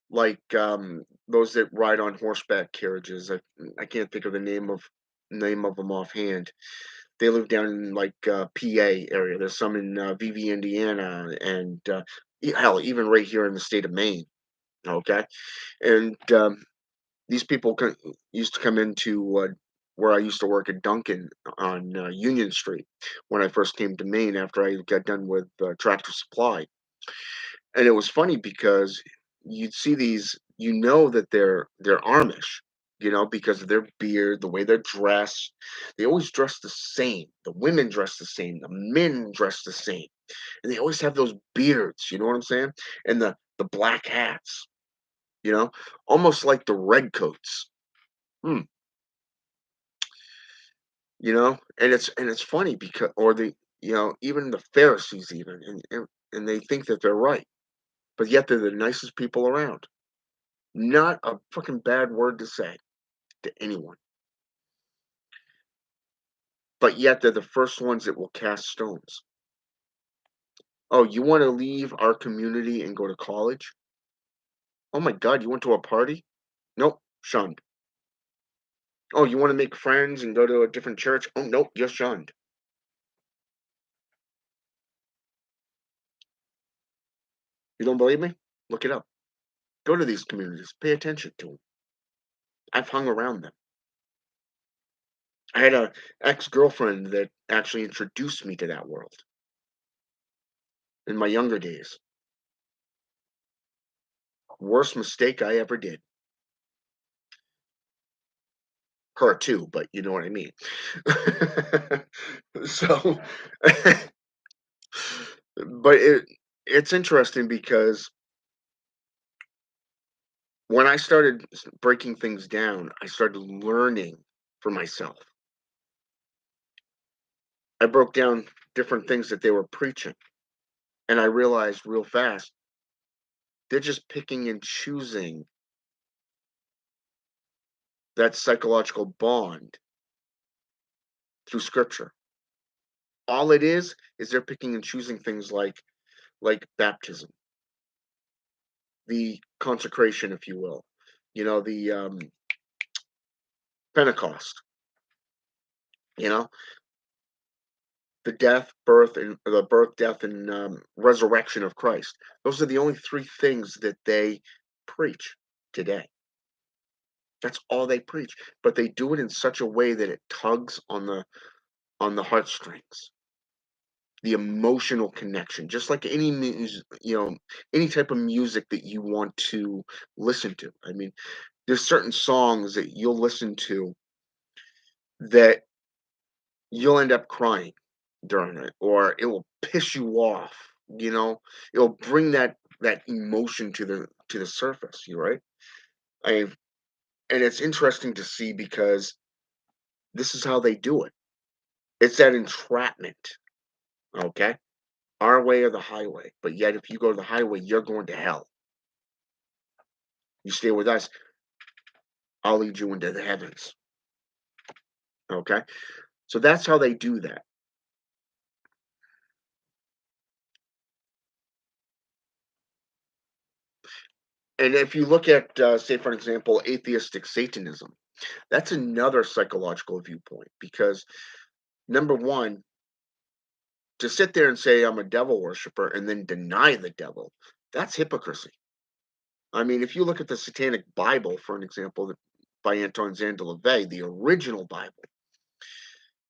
like those that ride on horseback carriages. I can't think of the name of them offhand. They live down in like PA area. There's some in VV, Indiana, and hell, even right here in the state of Maine. Okay, and these people used to come into where I used to work at Duncan on Union Street when I first came to Maine after I got done with Tractor Supply. And it was funny because you'd see these, that they're Amish, because of their beard, the way they're dressed. They always dress the same. The women dress the same. The men dress the same, and they always have those beards. You know what I'm saying? And the black hats. You know, almost like the redcoats. Hmm. And it's funny because, or even the Pharisees, even, and they think that they're right, but yet they're the nicest people around. Not a fucking bad word to say to anyone, but yet they're the first ones that will cast stones. Oh, you want to leave our community and go to college? Oh my God, you went to a party? Nope, shunned. Oh, you want to make friends and go to a different church? Oh, nope, you're shunned. You don't believe me? Look it up. Go to these communities. Pay attention to them. I've hung around them. I had a ex-girlfriend that actually introduced me to that world in my younger days. Worst mistake I ever did. Her too, but you know what I mean. So, but it's interesting because when I started breaking things down, I started learning for myself. I broke down different things that they were preaching, and I realized real fast they're just picking and choosing that psychological bond through scripture. All it is they're picking and choosing things like baptism, the consecration, if you will, the Pentecost, you know, the birth, death, and resurrection of Christ. Those are the only three things that they preach today. That's all they preach, but they do it in such a way that it tugs on the heartstrings, the emotional connection, just like any any type of music that you want to listen to. I mean, there's certain songs that you'll listen to that you'll end up crying during it, or it will piss you off. It'll bring that emotion to the surface. You right? I And it's interesting to see because this is how they do it. It's that entrapment. Okay, our way or the highway. But yet, if you go to the highway, you're going to hell. You stay with us, I'll lead you into the heavens. Okay? So that's how they do that. And if you look at, say, for example, atheistic Satanism, that's another psychological viewpoint because number one, to sit there and say I'm a devil worshiper and then deny the devil, that's hypocrisy. I mean, if you look at the Satanic Bible, for an example, by Anton Zandalevay, the original Bible,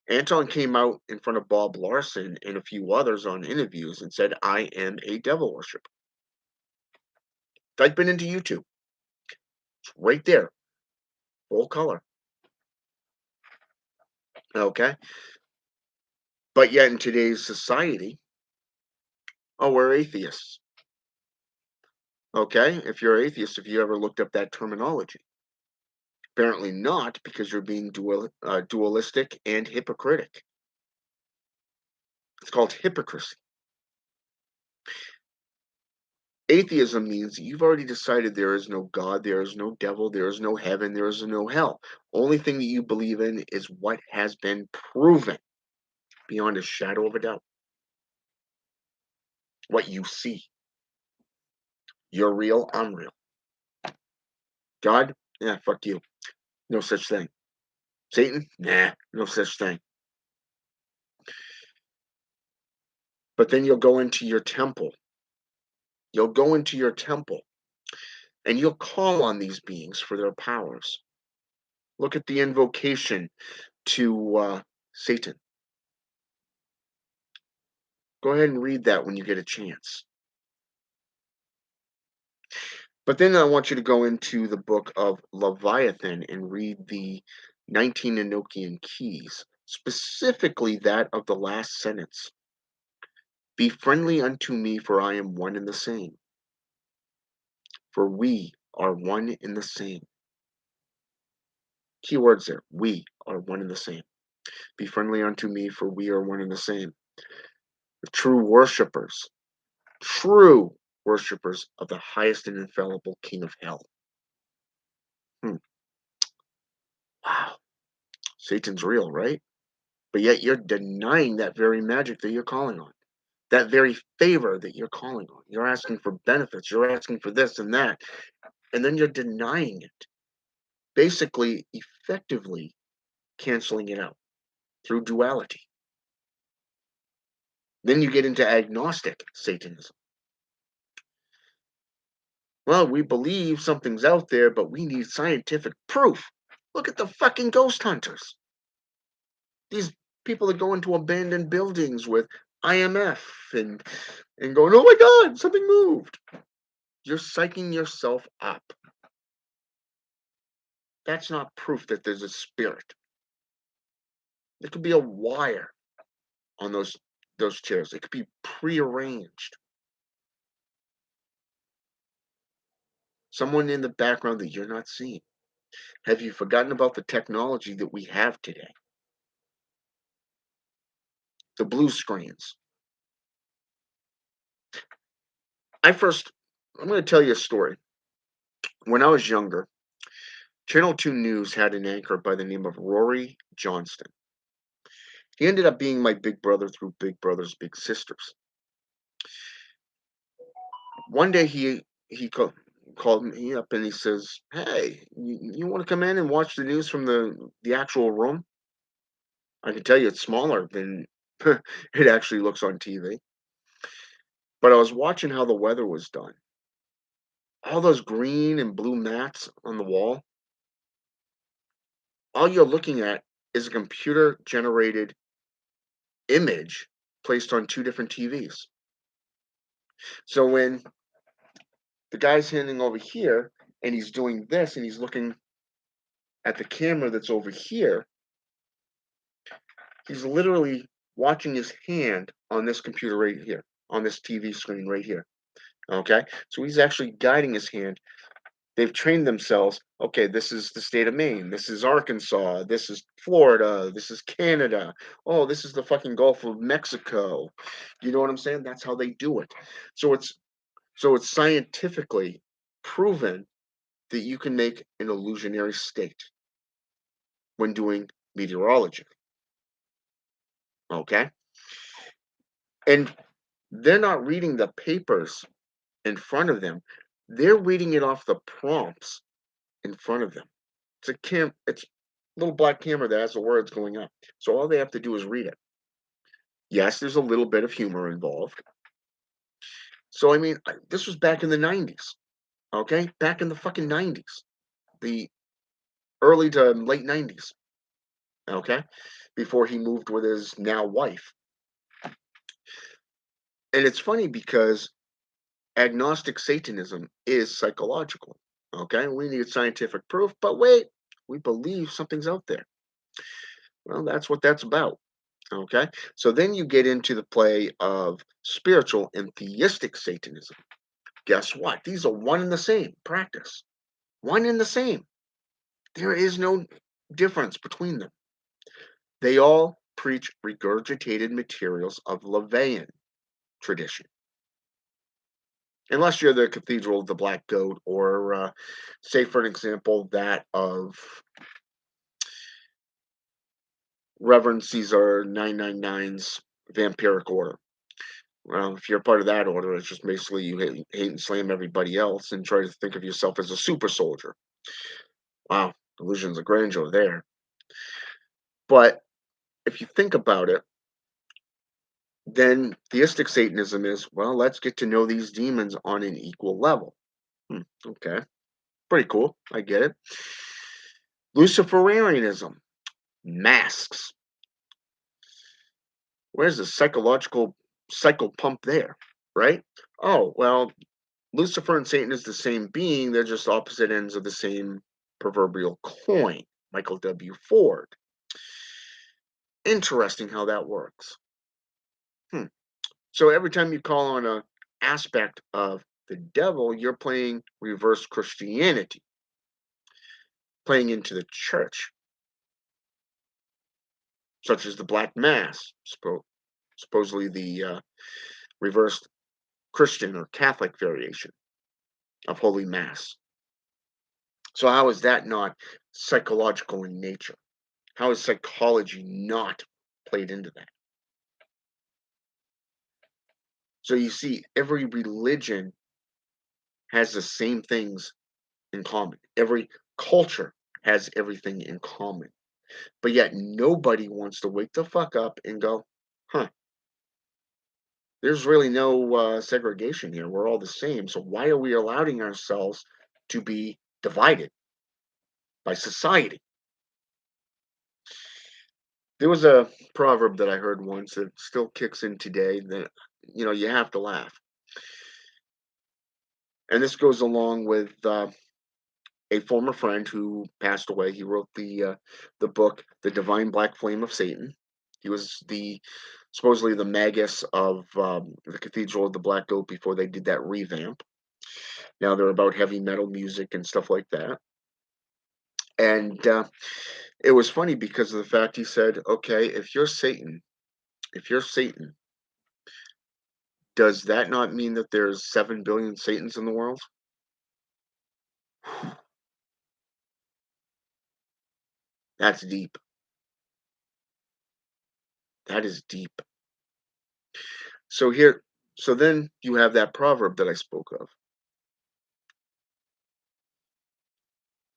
Anton came out in front of Bob Larson and a few others on interviews and said, I am a devil worshiper. Type it into YouTube. It's right there, full color. Okay. But yet in today's society, oh, we're atheists. Okay. If you're atheist, if you ever looked up that terminology, apparently not because you're being dualistic and hypocritic. It's called hypocrisy. Atheism means that you've already decided there is no God, there is no devil, there is no heaven, there is no hell. Only thing that you believe in is what has been proven beyond a shadow of a doubt. What you see. You're real, I'm real. God? Yeah, fuck you. No such thing. Satan? Nah, no such thing. But then you'll go into your temple. You'll go into your temple and you'll call on these beings for their powers. Look at the invocation to Satan. Go ahead and read that when you get a chance. But then I want you to go into the book of Leviathan and read the 19 Enochian keys, specifically that of the last sentence. Be friendly unto me, for I am one and the same. For we are one and the same. Keywords there. We are one and the same. Be friendly unto me, for we are one and the same. The true worshippers of the highest and infallible King of hell. Hmm. Wow. Satan's real, right? But yet you're denying that very magic that you're calling on, that very favor that you're calling on. You're asking for benefits, you're asking for this and that, and then you're denying it, basically, effectively canceling it out through duality. Then you get into agnostic Satanism. Well, we believe something's out there, but we need scientific proof. Look at the fucking ghost hunters. These people that go into abandoned buildings with IMF and going, oh my God, something moved. You're psyching yourself up. That's not proof that there's a spirit. There could be a wire on those chairs. It could be prearranged. Someone in the background that you're not seeing. Have you forgotten about the technology that we have today? The blue screens. I first I'm going to tell you a story. When I was younger, Channel 2 News had an anchor by the name of Rory Johnston. He ended up being my big brother through Big Brothers Big Sisters. One day called me up and he says, "Hey, you want to come in and watch the news from the actual room? I can tell you it's smaller than it actually looks on TV." But I was watching how the weather was done. All those green and blue mats on the wall, all you're looking at is a computer generated image placed on two different TVs. So when the guy's handing over here and he's doing this and he's looking at the camera that's over here, he's literally watching his hand on this computer right here, on this TV screen right here. Okay? So he's actually guiding his hand. They've trained themselves. Okay, this is the state of Maine. This is Arkansas. This is Florida. This is Canada. Oh, this is the fucking Gulf of Mexico. You know what I'm saying? That's how they do it. So it's scientifically proven that you can make an illusionary state when doing meteorology. Okay. And they're not reading the papers in front of them. They're reading it off the prompts in front of them. It's a little black camera that has the words going up. So all they have to do is read it. Yes, there's a little bit of humor involved. So I mean, this was back in the 90s, okay? Back in the fucking 90s. The early to late 90s, okay? Before he moved with his now wife. And it's funny because agnostic Satanism is psychological. Okay, we need scientific proof, but wait, we believe something's out there. Well, that's what that's about. Okay, so then you get into the play of spiritual and theistic Satanism. Guess what? These are one and the same practice, one and the same. There is no difference between them. They all preach regurgitated materials of Levian tradition. Unless you're the Cathedral of the Black Goat, or say, for an example, that of Reverend Caesar 999's Vampiric Order. Well, if you're part of that order, it's just basically you hate and slam everybody else and try to think of yourself as a super soldier. Wow, delusions of grandeur there. But if you think about it, then theistic Satanism is, well, let's get to know these demons on an equal level. Okay, pretty cool. I get it. Luciferianism, masks. Where's the psychological cycle pump there, right? Oh, well, Lucifer and Satan is the same being, they're just opposite ends of the same proverbial coin. Michael W. Ford. Interesting how that works. Hmm. So every time you call on a aspect of the devil, you're playing reverse Christianity, playing into the church, such as the Black Mass, supposedly the reversed Christian or Catholic variation of Holy Mass. So how is that not psychological in nature? How is psychology not played into that? So you see, every religion has the same things in common. Every culture has everything in common. But yet nobody wants to wake the fuck up and go, huh, there's really no segregation here. We're all the same. So why are we allowing ourselves to be divided by society? There was a proverb that I heard once that still kicks in today that, you have to laugh. And this goes along with a former friend who passed away. He wrote the book, The Divine Black Flame of Satan. He was the supposedly the magus of the Cathedral of the Black Goat before they did that revamp. Now they're about heavy metal music and stuff like that. And it was funny because of the fact he said, "Okay, if you're Satan, does that not mean that there's 7 billion Satans in the world?" That's deep. That is deep. So here, so then you have that proverb that I spoke of.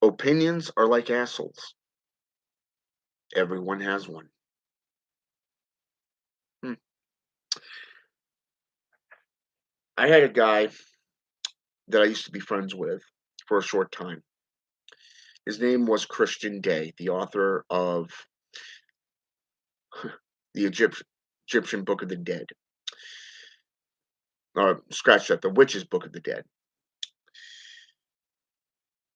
Opinions are like assholes. Everyone has one. Hmm. I had a guy that I used to be friends with for a short time. His name was Christian Day, the author of the Egyptian Book of the Dead. Scratch that, the Witch's Book of the Dead.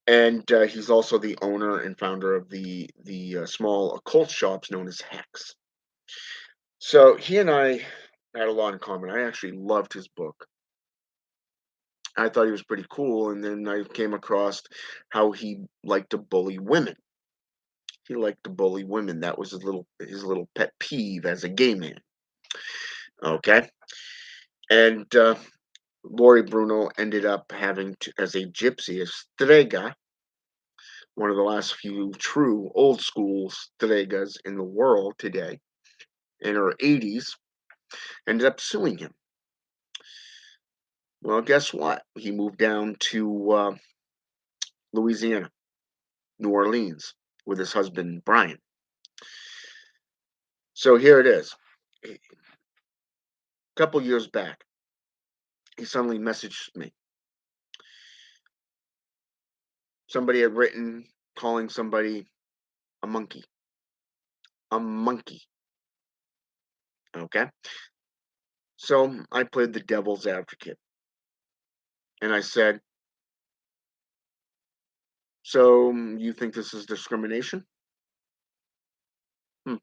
And he's also the owner and founder of the small occult shops known as Hex. So he and I had a lot in common. I actually loved his book. I thought he was pretty cool, and then I came across how he liked to bully women. He liked to bully women. That was his little pet peeve as a gay man. Okay, and Lori Bruno ended up having to, as a gypsy, a strega. one of the last few true old school stregas in the world today, in her 80s, ended up suing him. Well, guess what? He moved down to Louisiana, New Orleans, with his husband, Brian. So here it is. A couple years back, he suddenly messaged me. Somebody had written calling somebody a monkey. A monkey. Okay. So I played the devil's advocate and I said, so you think this is discrimination? Hmm.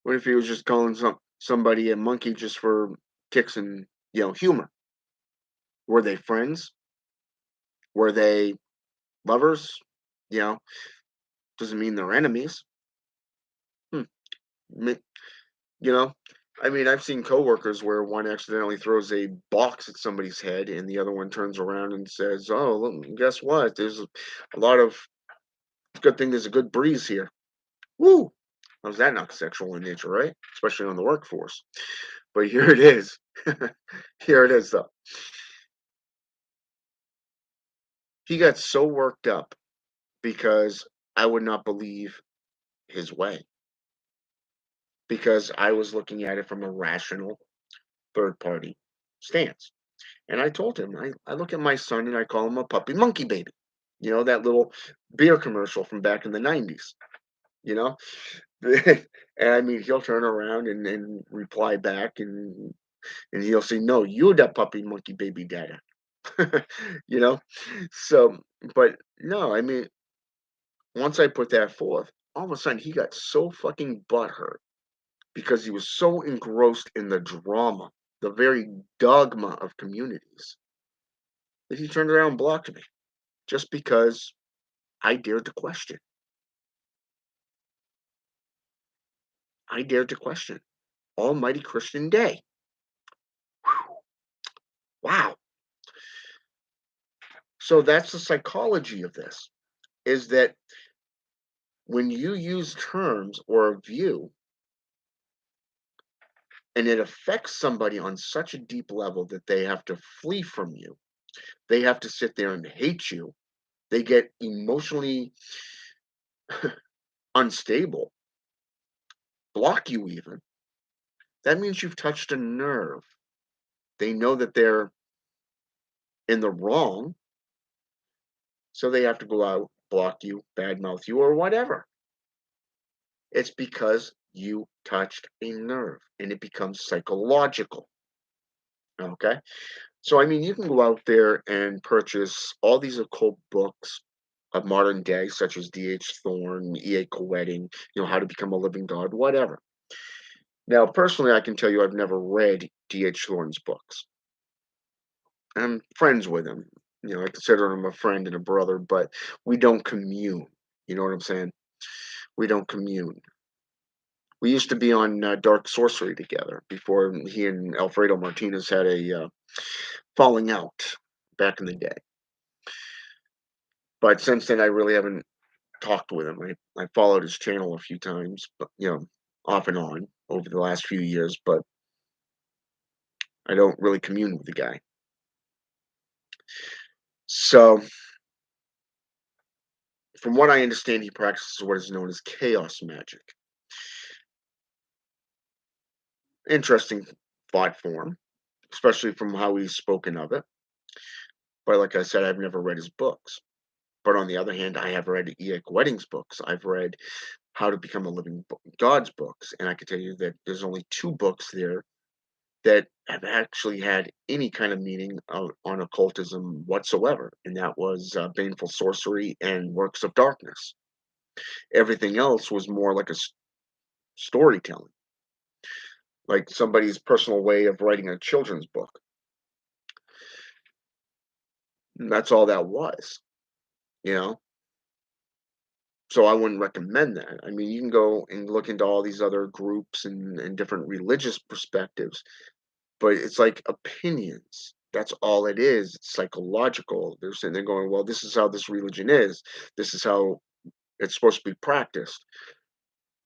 What if he was just calling somebody a monkey just for kicks and humor? Were they friends? Were they lovers? You know, doesn't mean they're enemies. Hmm. mi- You know, I mean, I've seen coworkers where one accidentally throws a box at somebody's head, and the other one turns around and says, "Oh, look, guess what? There's a lot of good thing. There's a good breeze here." Woo! How's that not sexual in nature, right? Especially on the workforce. But here it is. Here it is, though. He got so worked up because I would not believe his way, because I was looking at it from a rational third party stance. And I told him, I look at my son and I call him a puppy monkey baby. That little beer commercial from back in the 90s, you know? And I mean, he'll turn around and reply back and he'll say, no, you're that puppy monkey baby dada. you know? So, but no, I mean, once I put that forth, all of a sudden he got so fucking butthurt because he was so engrossed in the drama, the very dogma of communities, that he turned around and blocked me just because I dared to question. I dared to question. Almighty Christian day. Wow. So that's the psychology of this, is that when you use terms or a view and it affects somebody on such a deep level that they have to flee from you, they have to sit there and hate you, they get emotionally unstable, block you even, that means you've touched a nerve. They know that they're in the wrong, so they have to go out, block you, badmouth you, or whatever. It's because you touched a nerve and it becomes psychological. Okay. So, I mean, you can go out there and purchase all these occult books of modern day, such as D.H. Thorne, E.A. Coetting, How to Become a Living God, whatever. Now, personally, I can tell you I've never read D.H. Thorne's books. I'm friends with him. I consider him a friend and a brother, but we don't commune. You know what I'm saying? We don't commune. We used to be on Dark Sorcery together before he and Alfredo Martinez had a falling out back in the day. But since then, I really haven't talked with him. I followed his channel a few times, but off and on over the last few years, but I don't really commune with the guy. So, from what I understand, he practices what is known as chaos magic. Interesting thought form, especially from how he's spoken of it. But like I said, I've never read his books. But on the other hand, I have read E.A. Wedding's books. I've read How to Become a Living God's books, and I can tell you that there's only two books there that have actually had any kind of meaning on occultism whatsoever, and that was Baneful Sorcery and Works of Darkness. Everything else was more like a storytelling, like somebody's personal way of writing a children's book. And that's all that was, you know? So I wouldn't recommend that. I mean, you can go and look into all these other groups and different religious perspectives, but it's like opinions. That's all it is. It's psychological. They're sitting there going, well, this is how this religion is. This is how it's supposed to be practiced.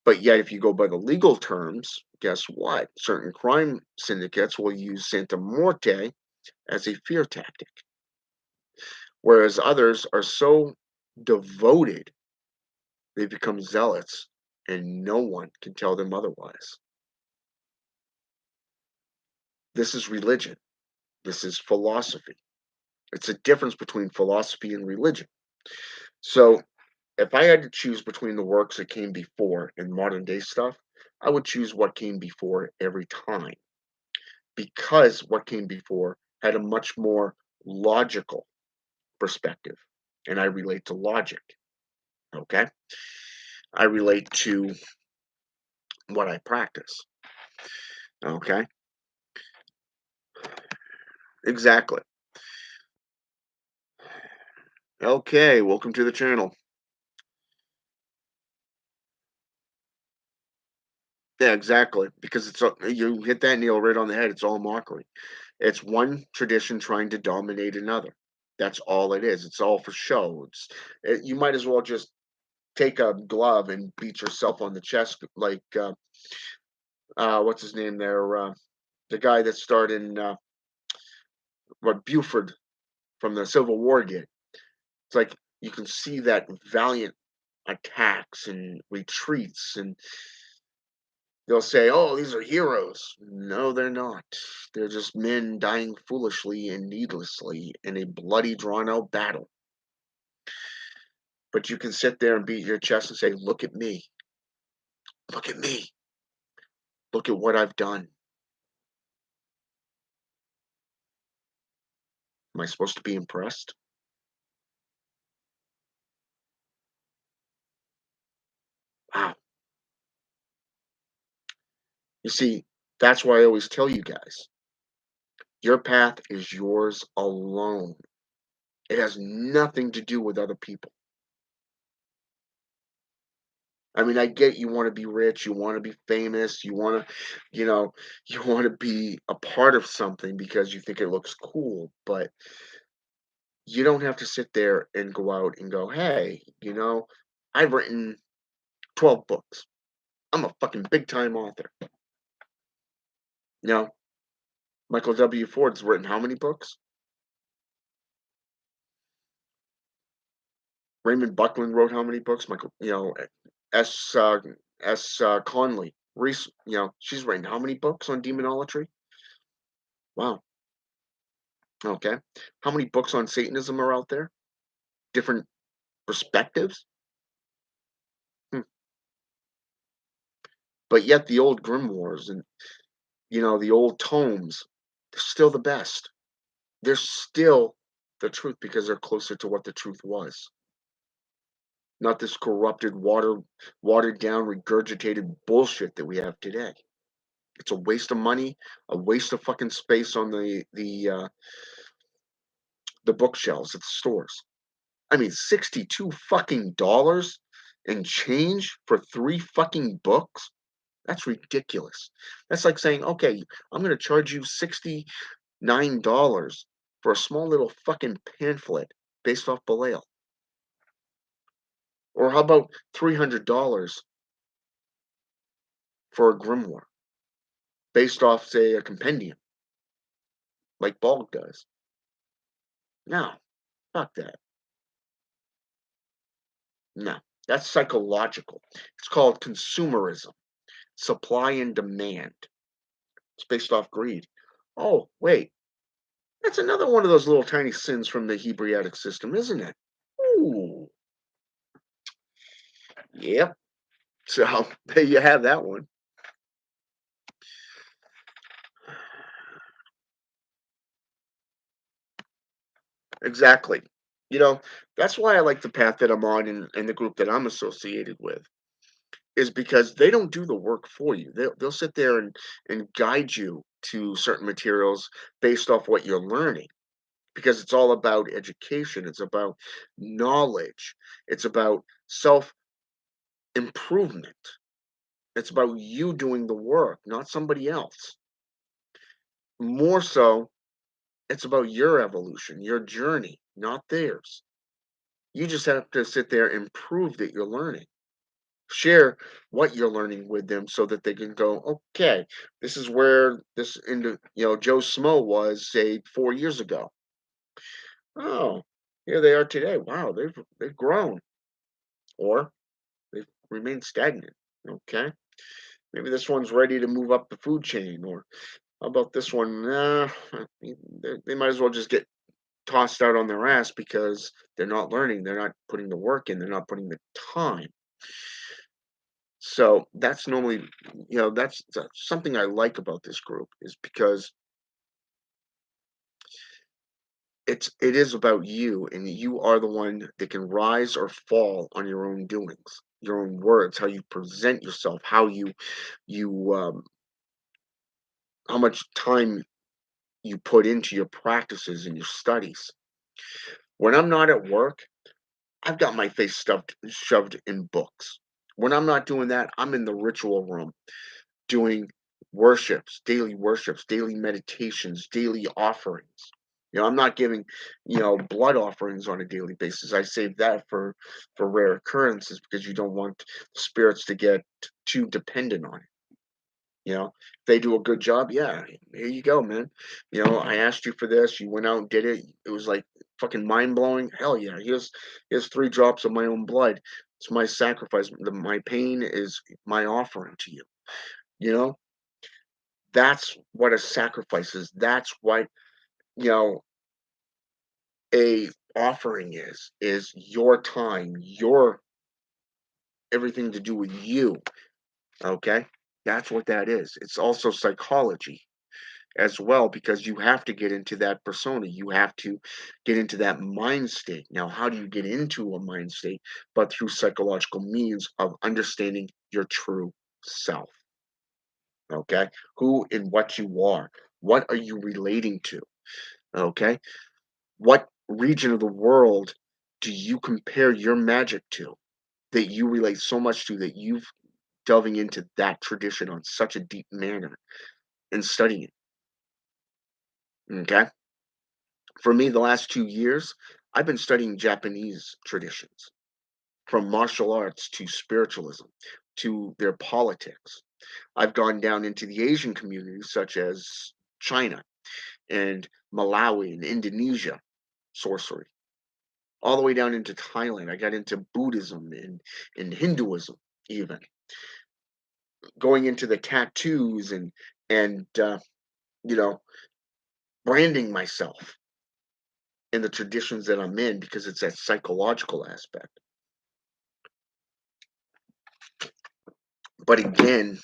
But yet, if you go by the legal terms, guess what? Certain crime syndicates will use Santa Morte as a fear tactic, whereas others are so devoted, they become zealots, and no one can tell them otherwise. This is religion. This is philosophy. It's a difference between philosophy and religion. So, if I had to choose between the works that came before and modern day stuff, I would choose what came before every time because what came before had a much more logical perspective. And I relate to logic. Okay. I relate to what I practice. Okay. Exactly. Okay. Welcome to the channel. Yeah, exactly. Because you hit that nail right on the head. It's all mockery. It's one tradition trying to dominate another. That's all it is. It's all for show. You might as well just take a glove and beat yourself on the chest like what's his name there? The guy that starred in what Buford from the Civil War did. It's like you can see that valiant attacks and retreats, and they'll say, "Oh, these are heroes." No, they're not. They're just men dying foolishly and needlessly in a bloody, drawn-out battle. But you can sit there and beat your chest and say, "Look at me. Look at me. Look at what I've done." Am I supposed to be impressed? Wow. You see, that's why I always tell you guys, your path is yours alone. It has nothing to do with other people. I mean, I get you want to be rich, you want to be famous, you want to, you know, you want to be a part of something because you think it looks cool, but you don't have to sit there and go out and go, hey, I've written 12 books. I'm a fucking big time author. You know, Michael W. Ford's written how many books? Raymond Buckland wrote how many books? S. Conley, Reese, she's written how many books on demonolatry? Wow. Okay. How many books on Satanism are out there? Different perspectives? Hmm. But yet the old grimoires and, the old tomes, they're still the best. They're still the truth because they're closer to what the truth was. Not this corrupted, watered down, regurgitated bullshit that we have today. It's a waste of money, a waste of fucking space on the bookshelves at the stores. I mean, 62 fucking dollars and change for 3 fucking books? That's ridiculous. That's like saying, "Okay, I'm gonna charge you $69 for a small little fucking pamphlet based off Belial." Or how about $300 for a grimoire based off, say, a compendium like Bald does? No, fuck that. No, that's psychological. It's called consumerism, supply and demand. It's based off greed. Oh, wait, that's another one of those little tiny sins from the Hebraic system, isn't it? Ooh, yep. So there you have that one. Exactly. You know, that's why I like the path that I'm on and the group that I'm associated with is because they don't do the work for you. They'll sit there and guide you to certain materials based off what you're learning because it's all about education. It's about knowledge. It's about self improvement. It's about you doing the work, not somebody else. More so It's about your evolution, your journey, not theirs. You just have to sit there and prove that you're learning. Share what you're learning with them so that they can go, okay, this is where this into Joe Smo was, say, 4 years ago. Oh, here they are today. Wow, they've grown, or they've remained stagnant. Okay, maybe this one's ready to move up the food chain, or how about this one? They might as well just get tossed out on their ass because they're not learning, they're not putting the work in, they're not putting the time. So that's normally, that's something I like about this group is because it is about you, and you are the one that can rise or fall on your own doings, your own words, how you present yourself, how you how much time you put into your practices and your studies. When I'm not at work, I've got my face stuffed shoved in books. When I'm not doing that, I'm in the ritual room doing worships, daily meditations, daily offerings. I'm not giving, blood offerings on a daily basis. I save that for rare occurrences because you don't want the spirits to get too dependent on it. If they do a good job, yeah, here you go, man. I asked you for this, you went out and did it. It was like fucking mind blowing. Hell yeah. Here's 3 drops of my own blood. It's my sacrifice. My pain is my offering to you. You know, that's what a sacrifice is. That's what, you know, a offering is your time, your everything to do with you. Okay. That's what that is. It's also psychology as well because you have to get into that persona. You have to get into that mind state. Now, how do you get into a mind state? But through psychological means of understanding your true self. Okay. Who and what you are. What are you relating to? Okay. What region of the world do you compare your magic to that you relate so much to that you've delving into that tradition on such a deep manner and studying it? Okay. For me, the last 2 years, I've been studying Japanese traditions, from martial arts to spiritualism to their politics. I've gone down into the Asian communities, such as China and Malawi and Indonesia, sorcery, all the way down into Thailand. I got into Buddhism and Hinduism, even going into the tattoos and you know branding myself in the traditions that I'm in because it's that psychological aspect. But again,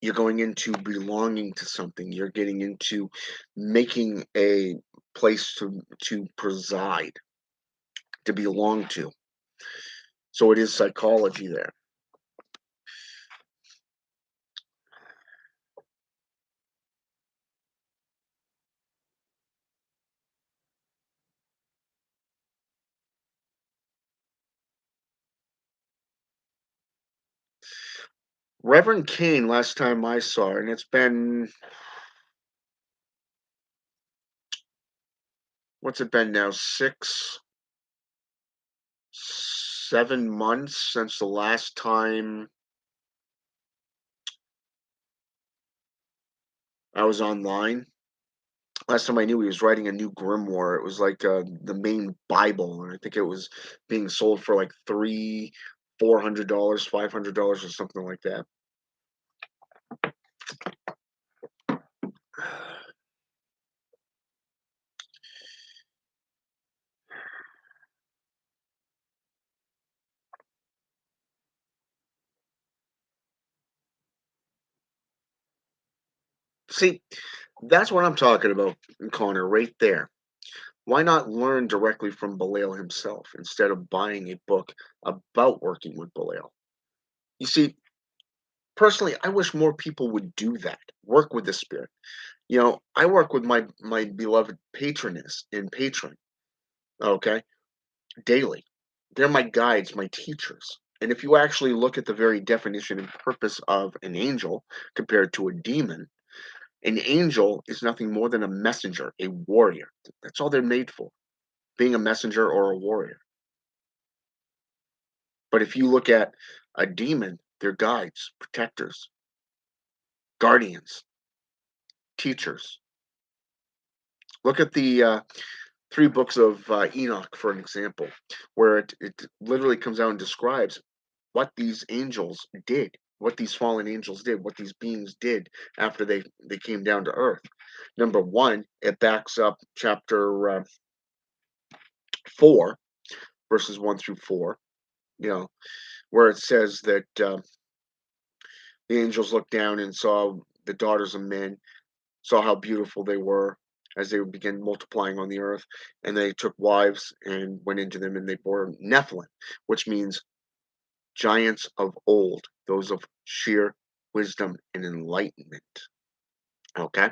you're going into belonging to something. You're getting into making a place to preside, to belong to. So it is psychology there. Reverend Kane, last time I saw her, and it's been what's it been now? 7 months since the last time I was online. Last time I knew, he was writing a new grimoire. It was like the main Bible, and I think it was being sold for like $400, $500, or something like that. See, that's what I'm talking about, Connor, right there. Why not learn directly from Belial himself instead of buying a book about working with Belial? You see, personally, I wish more people would do that. Work with the spirit. I work with my beloved patroness and patron, okay, daily. They're my guides, my teachers. And if you actually look at the very definition and purpose of an angel compared to a demon, An angel is nothing more than a messenger, a warrior. That's all they're made for, being a messenger or a warrior. But if you look at a demon, they're guides, protectors, guardians, teachers. Look at the 3 books of Enoch, for an example, where it literally comes out and describes what these angels did, what these fallen angels did, what these beings did after they came down to earth. Number one, it backs up chapter 4, verses 1 through 4, you know, where it says that the angels looked down and saw the daughters of men, saw how beautiful they were as they began multiplying on the earth, and they took wives and went into them, and they bore Nephilim, which means giants of old, those of sheer wisdom and enlightenment. Okay,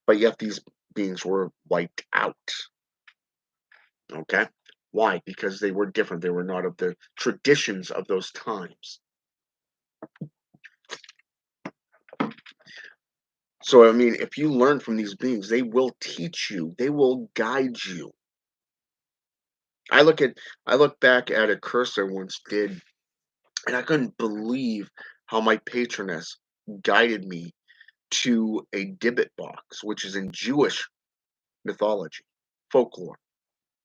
but yet these beings were wiped out. Okay, why? Because they were different. They were not of the traditions of those times. So, I mean, if you learn from these beings, they will teach you, they will guide you. I look at I look back at a curse I once did, and I couldn't believe how my patroness guided me to a gibbet box, which is in Jewish mythology, folklore,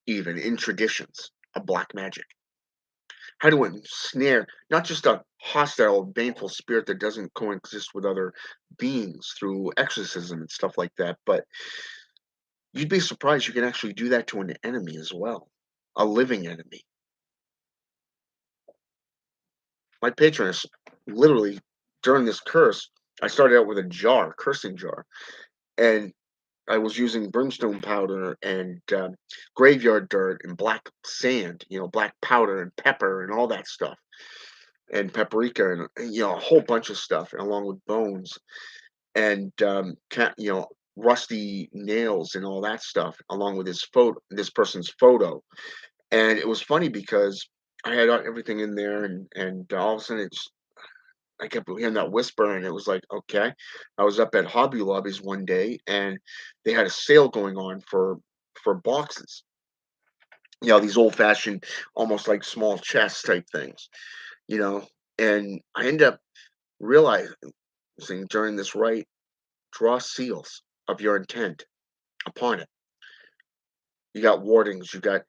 even in traditions of black magic. How to ensnare not just a hostile, baneful spirit that doesn't coexist with other beings through exorcism and stuff like that, but you'd be surprised you can actually do that to an enemy as well, a living enemy. My patroness, literally, during this curse, I started out with a jar, cursing jar, and I was using brimstone powder and graveyard dirt and black sand, black powder and pepper and all that stuff, and paprika and a whole bunch of stuff, along with bones and rusty nails and all that stuff, along with this person's photo. And it was funny because I had everything in there, and all of a sudden I kept hearing that whisper, and it was like, okay. I was up at Hobby Lobby's one day, and they had a sale going on for boxes. These old fashioned, almost like small chest type things. You know, and I end up realizing during this rite, draw seals of your intent upon it. You got wardings, you got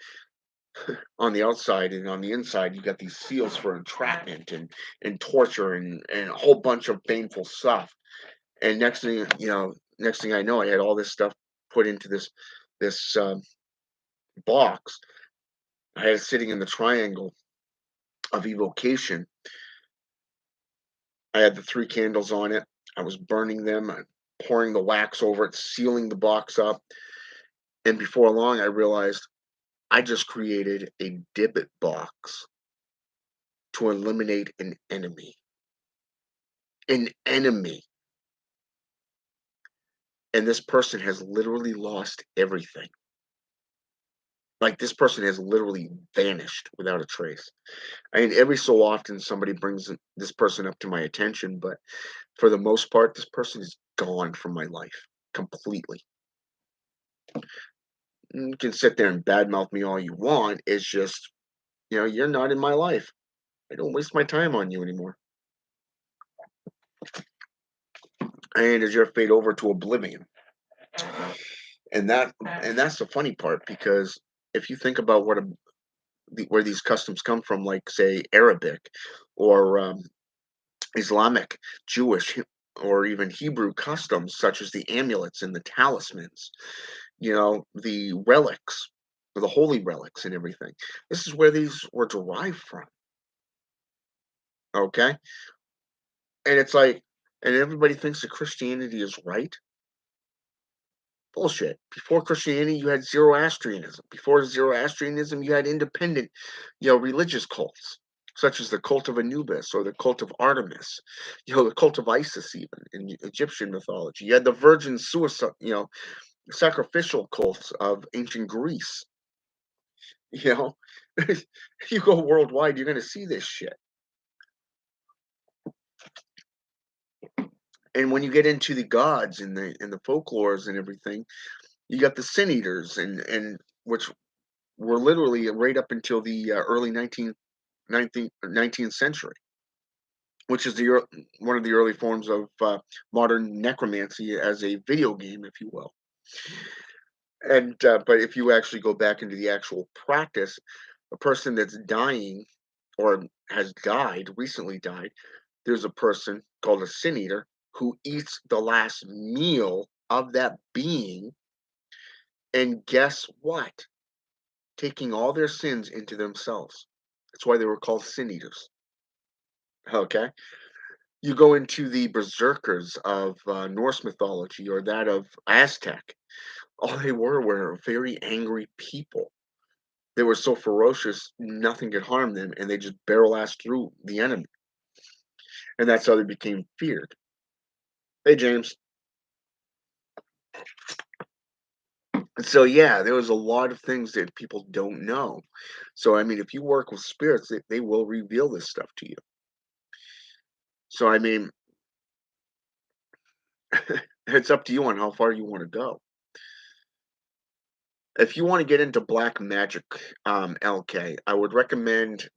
on the outside, and on the inside, you got these seals for entrapment and torture and a whole bunch of painful stuff. And next thing I know, I had all this stuff put into this box. I had it sitting in the triangle of evocation. I had the 3 candles on it. I was burning them, pouring the wax over it, sealing the box up. And before long, I realized I just created a Dibbit box to eliminate an enemy. An enemy. And this person has literally lost everything. Like, this person has literally vanished without a trace. I mean, every so often somebody brings this person up to my attention, but for the most part, this person is gone from my life completely. You can sit there and badmouth me all you want. It's just, you're not in my life. I don't waste my time on you anymore. And as your fade over to oblivion. And that's the funny part, because if you think about where these customs come from, like say Arabic or Islamic, Jewish, or even Hebrew customs, such as the amulets and the talismans, the relics, the holy relics and everything. This is where these were derived from. Okay. And it's like, and everybody thinks that Christianity is right. Bullshit. Before Christianity, you had Zoroastrianism. Before Zoroastrianism, you had independent, religious cults, such as the cult of Anubis or the cult of Artemis, the cult of Isis, even in Egyptian mythology. You had the virgin suicide, sacrificial cults of ancient Greece. You know, you go worldwide, you're going to see this shit. And when you get into the gods and the folklores and everything, you got the sin eaters and which were literally right up until the early 19th century, which is one of the early forms of modern necromancy as a video game, if you will. And but if you actually go back into the actual practice, a person that's dying or has died, recently died, there's a person called a sin eater who eats the last meal of that being, and guess what? Taking all their sins into themselves. That's why they were called sin eaters. Okay. You go into the berserkers of Norse mythology or that of Aztec. All they were very angry people. They were so ferocious, nothing could harm them, and they just barrel ass through the enemy. And that's how they became feared. Hey, James. So yeah, there was a lot of things that people don't know. So I mean, if you work with spirits, they will reveal this stuff to you. So I mean, it's up to you on how far you want to go. If you want to get into black magic, LK, I would recommend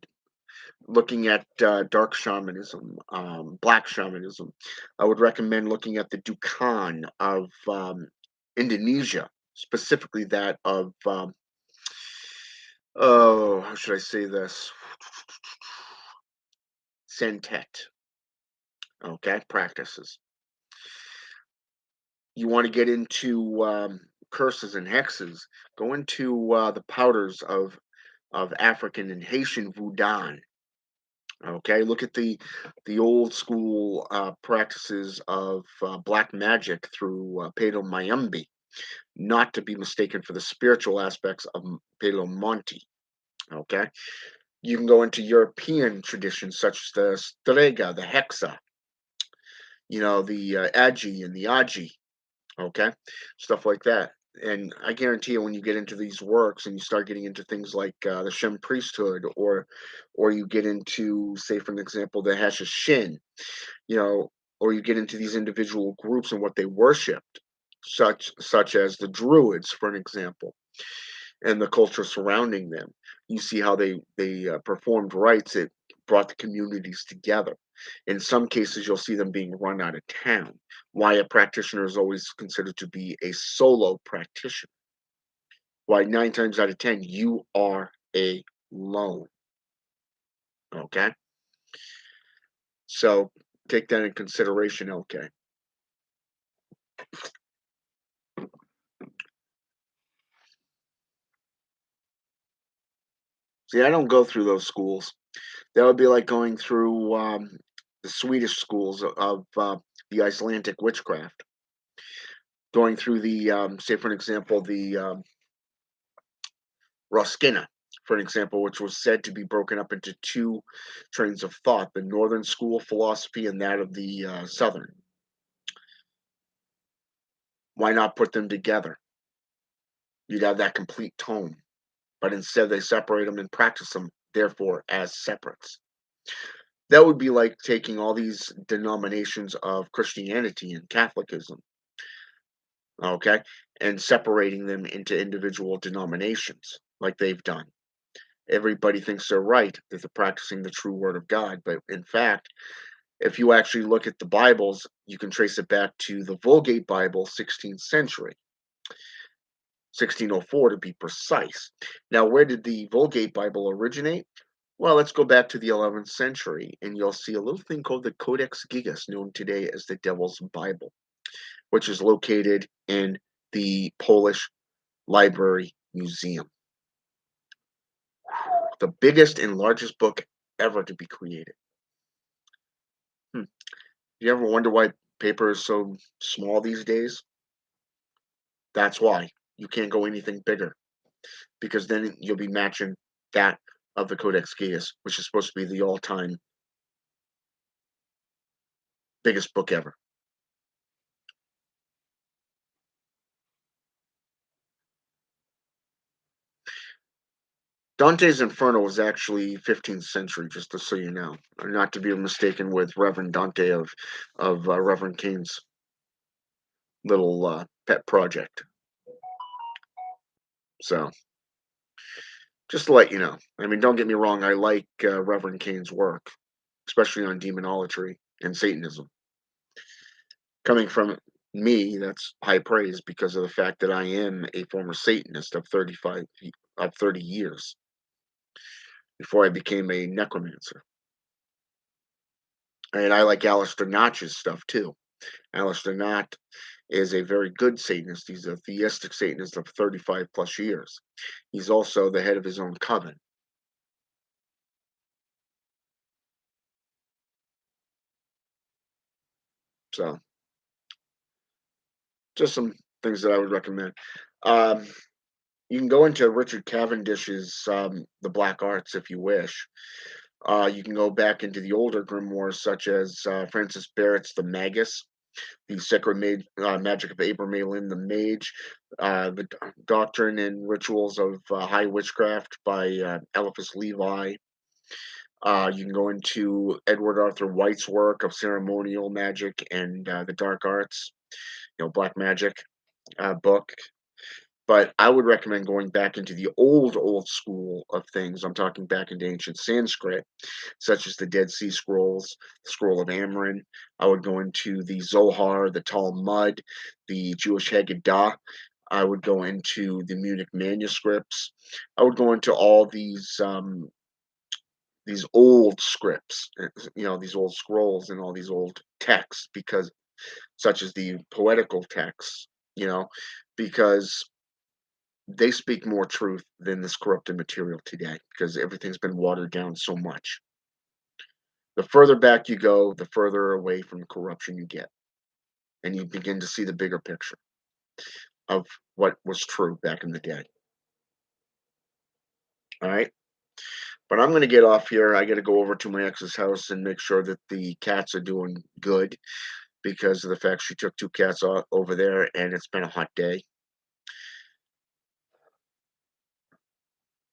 looking at dark shamanism, black shamanism. I would recommend looking at the Dukan of Indonesia, specifically that of oh, how should I say this? Sentet, okay, practices. You want to get into curses and hexes, go into the powders of African and Haitian voodoo. Okay, look at the old school practices of black magic through Pedro Mayambi, not to be mistaken for the spiritual aspects of Pedro Monte. Okay, you can go into European traditions such as the Strega, the Hexa, the Agi and the Agi. Okay, stuff like that. And I guarantee you, when you get into these works and you start getting into things like the Shem priesthood, or you get into, say, for an example, the Hashishin, you know, or you get into these individual groups and what they worshipped, such as the Druids, for an example, and the culture surrounding them. You see how they performed rites that brought the communities together. In some cases, you'll see them being run out of town. Why a practitioner is always considered to be a solo practitioner. Why 9 times out of 10 you are alone. Okay, so take that in consideration. Okay. See, I don't go through those schools. That would be like going through the Swedish schools of the Icelandic witchcraft. Going through the, say, for an example, the Roskina, for an example, which was said to be broken up into two trains of thought: the Northern school of philosophy and that of the Southern. Why not put them together? You'd have that complete tone. But instead, they separate them and practice them, therefore, as separates. That would be like taking all these denominations of Christianity and Catholicism, okay, and separating them into individual denominations like they've done. Everybody thinks they're right, that they're practicing the true word of God. But in fact, if you actually look at the Bibles, you can trace it back to the Vulgate Bible, 16th century, 1604 to be precise. Now, where did the Vulgate Bible originate? Well, let's go back to the 11th century, and you'll see a little thing called the Codex Gigas, known today as the Devil's Bible, which is located in the Polish Library Museum. The biggest and largest book ever to be created. Hmm. You ever wonder why paper is so small these days? That's why. You can't go anything bigger, because then you'll be matching that of the Codex Gigas, which is supposed to be the all-time biggest book ever. Dante's Inferno was actually 15th century, just so you know, not to be mistaken with Reverend Dante of Reverend Cain's little pet project. So just to let you know. I mean, don't get me wrong. I like Reverend Cain's work, especially on demonology and Satanism. Coming from me, that's high praise because of the fact that I am a former Satanist of 30 years before I became a necromancer. And I like Alistair Notch's stuff too. Alistair Knott is a very good Satanist. He's a theistic Satanist of 35 plus years. He's also the head of his own coven. So, just some things that I would recommend. Um, you can go into Richard Cavendish's The Black Arts if you wish. You can go back into the older grimoires, such as Francis Barrett's The Magus, the Magic of Abramelin the Mage, Doctrine and Rituals of High Witchcraft by Eliphas Levi. You can go into Edward Arthur White's work of ceremonial magic and the dark arts, black magic book. But I would recommend going back into the old school of things. I'm talking back into ancient Sanskrit, such as the Dead Sea Scrolls, the Scroll of Amrin. I would go into the Zohar, the Talmud, the Jewish Haggadah. I would go into the Munich manuscripts. I would go into all these old scripts, these old scrolls and all these old texts, because such as the poetical texts, you know, because they speak more truth than this corrupted material today, because everything's been watered down so much. The further back you go, the further away from the corruption you get, and you begin to see the bigger picture of what was true back in the day. All right. But I'm going to get off here. I got to go over to my ex's house and make sure that the cats are doing good because of the fact she took two cats over there and it's been a hot day.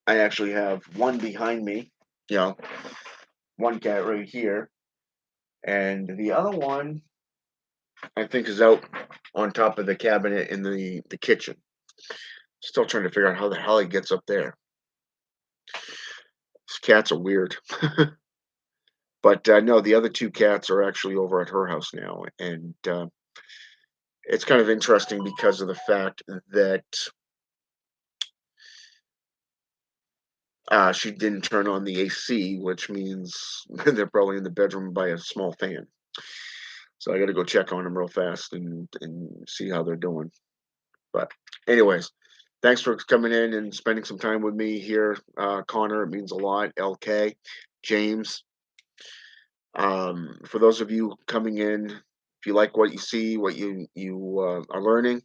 I actually have one behind me, you know, one cat right here, and the other one I think is out on top of the cabinet in the kitchen. Still trying to figure out how the hell he gets up there. These cats are weird. But no, the other two cats are actually over at her house now, and it's kind of interesting because of the fact that she didn't turn on the AC, which means they're probably in the bedroom by a small fan. So I got to go check on them real fast and see how they're doing. But anyways, thanks for coming in and spending some time with me here, Connor. It means a lot. LK, James. For those of you coming in, if you like what you see, what you are learning,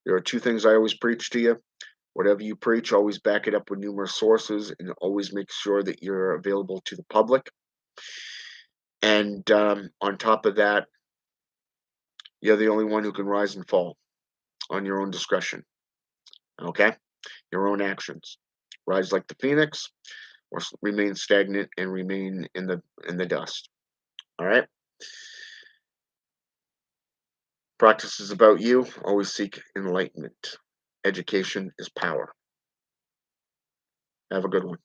there are two things I always preach to you. Whatever you preach, always back it up with numerous sources, and always make sure that you're available to the public. And on top of that, you're the only one who can rise and fall on your own discretion. Okay, your own actions. Rise like the phoenix, or remain stagnant and remain in the dust. All right. Practice is about you. Always seek enlightenment. Education is power. Have a good one.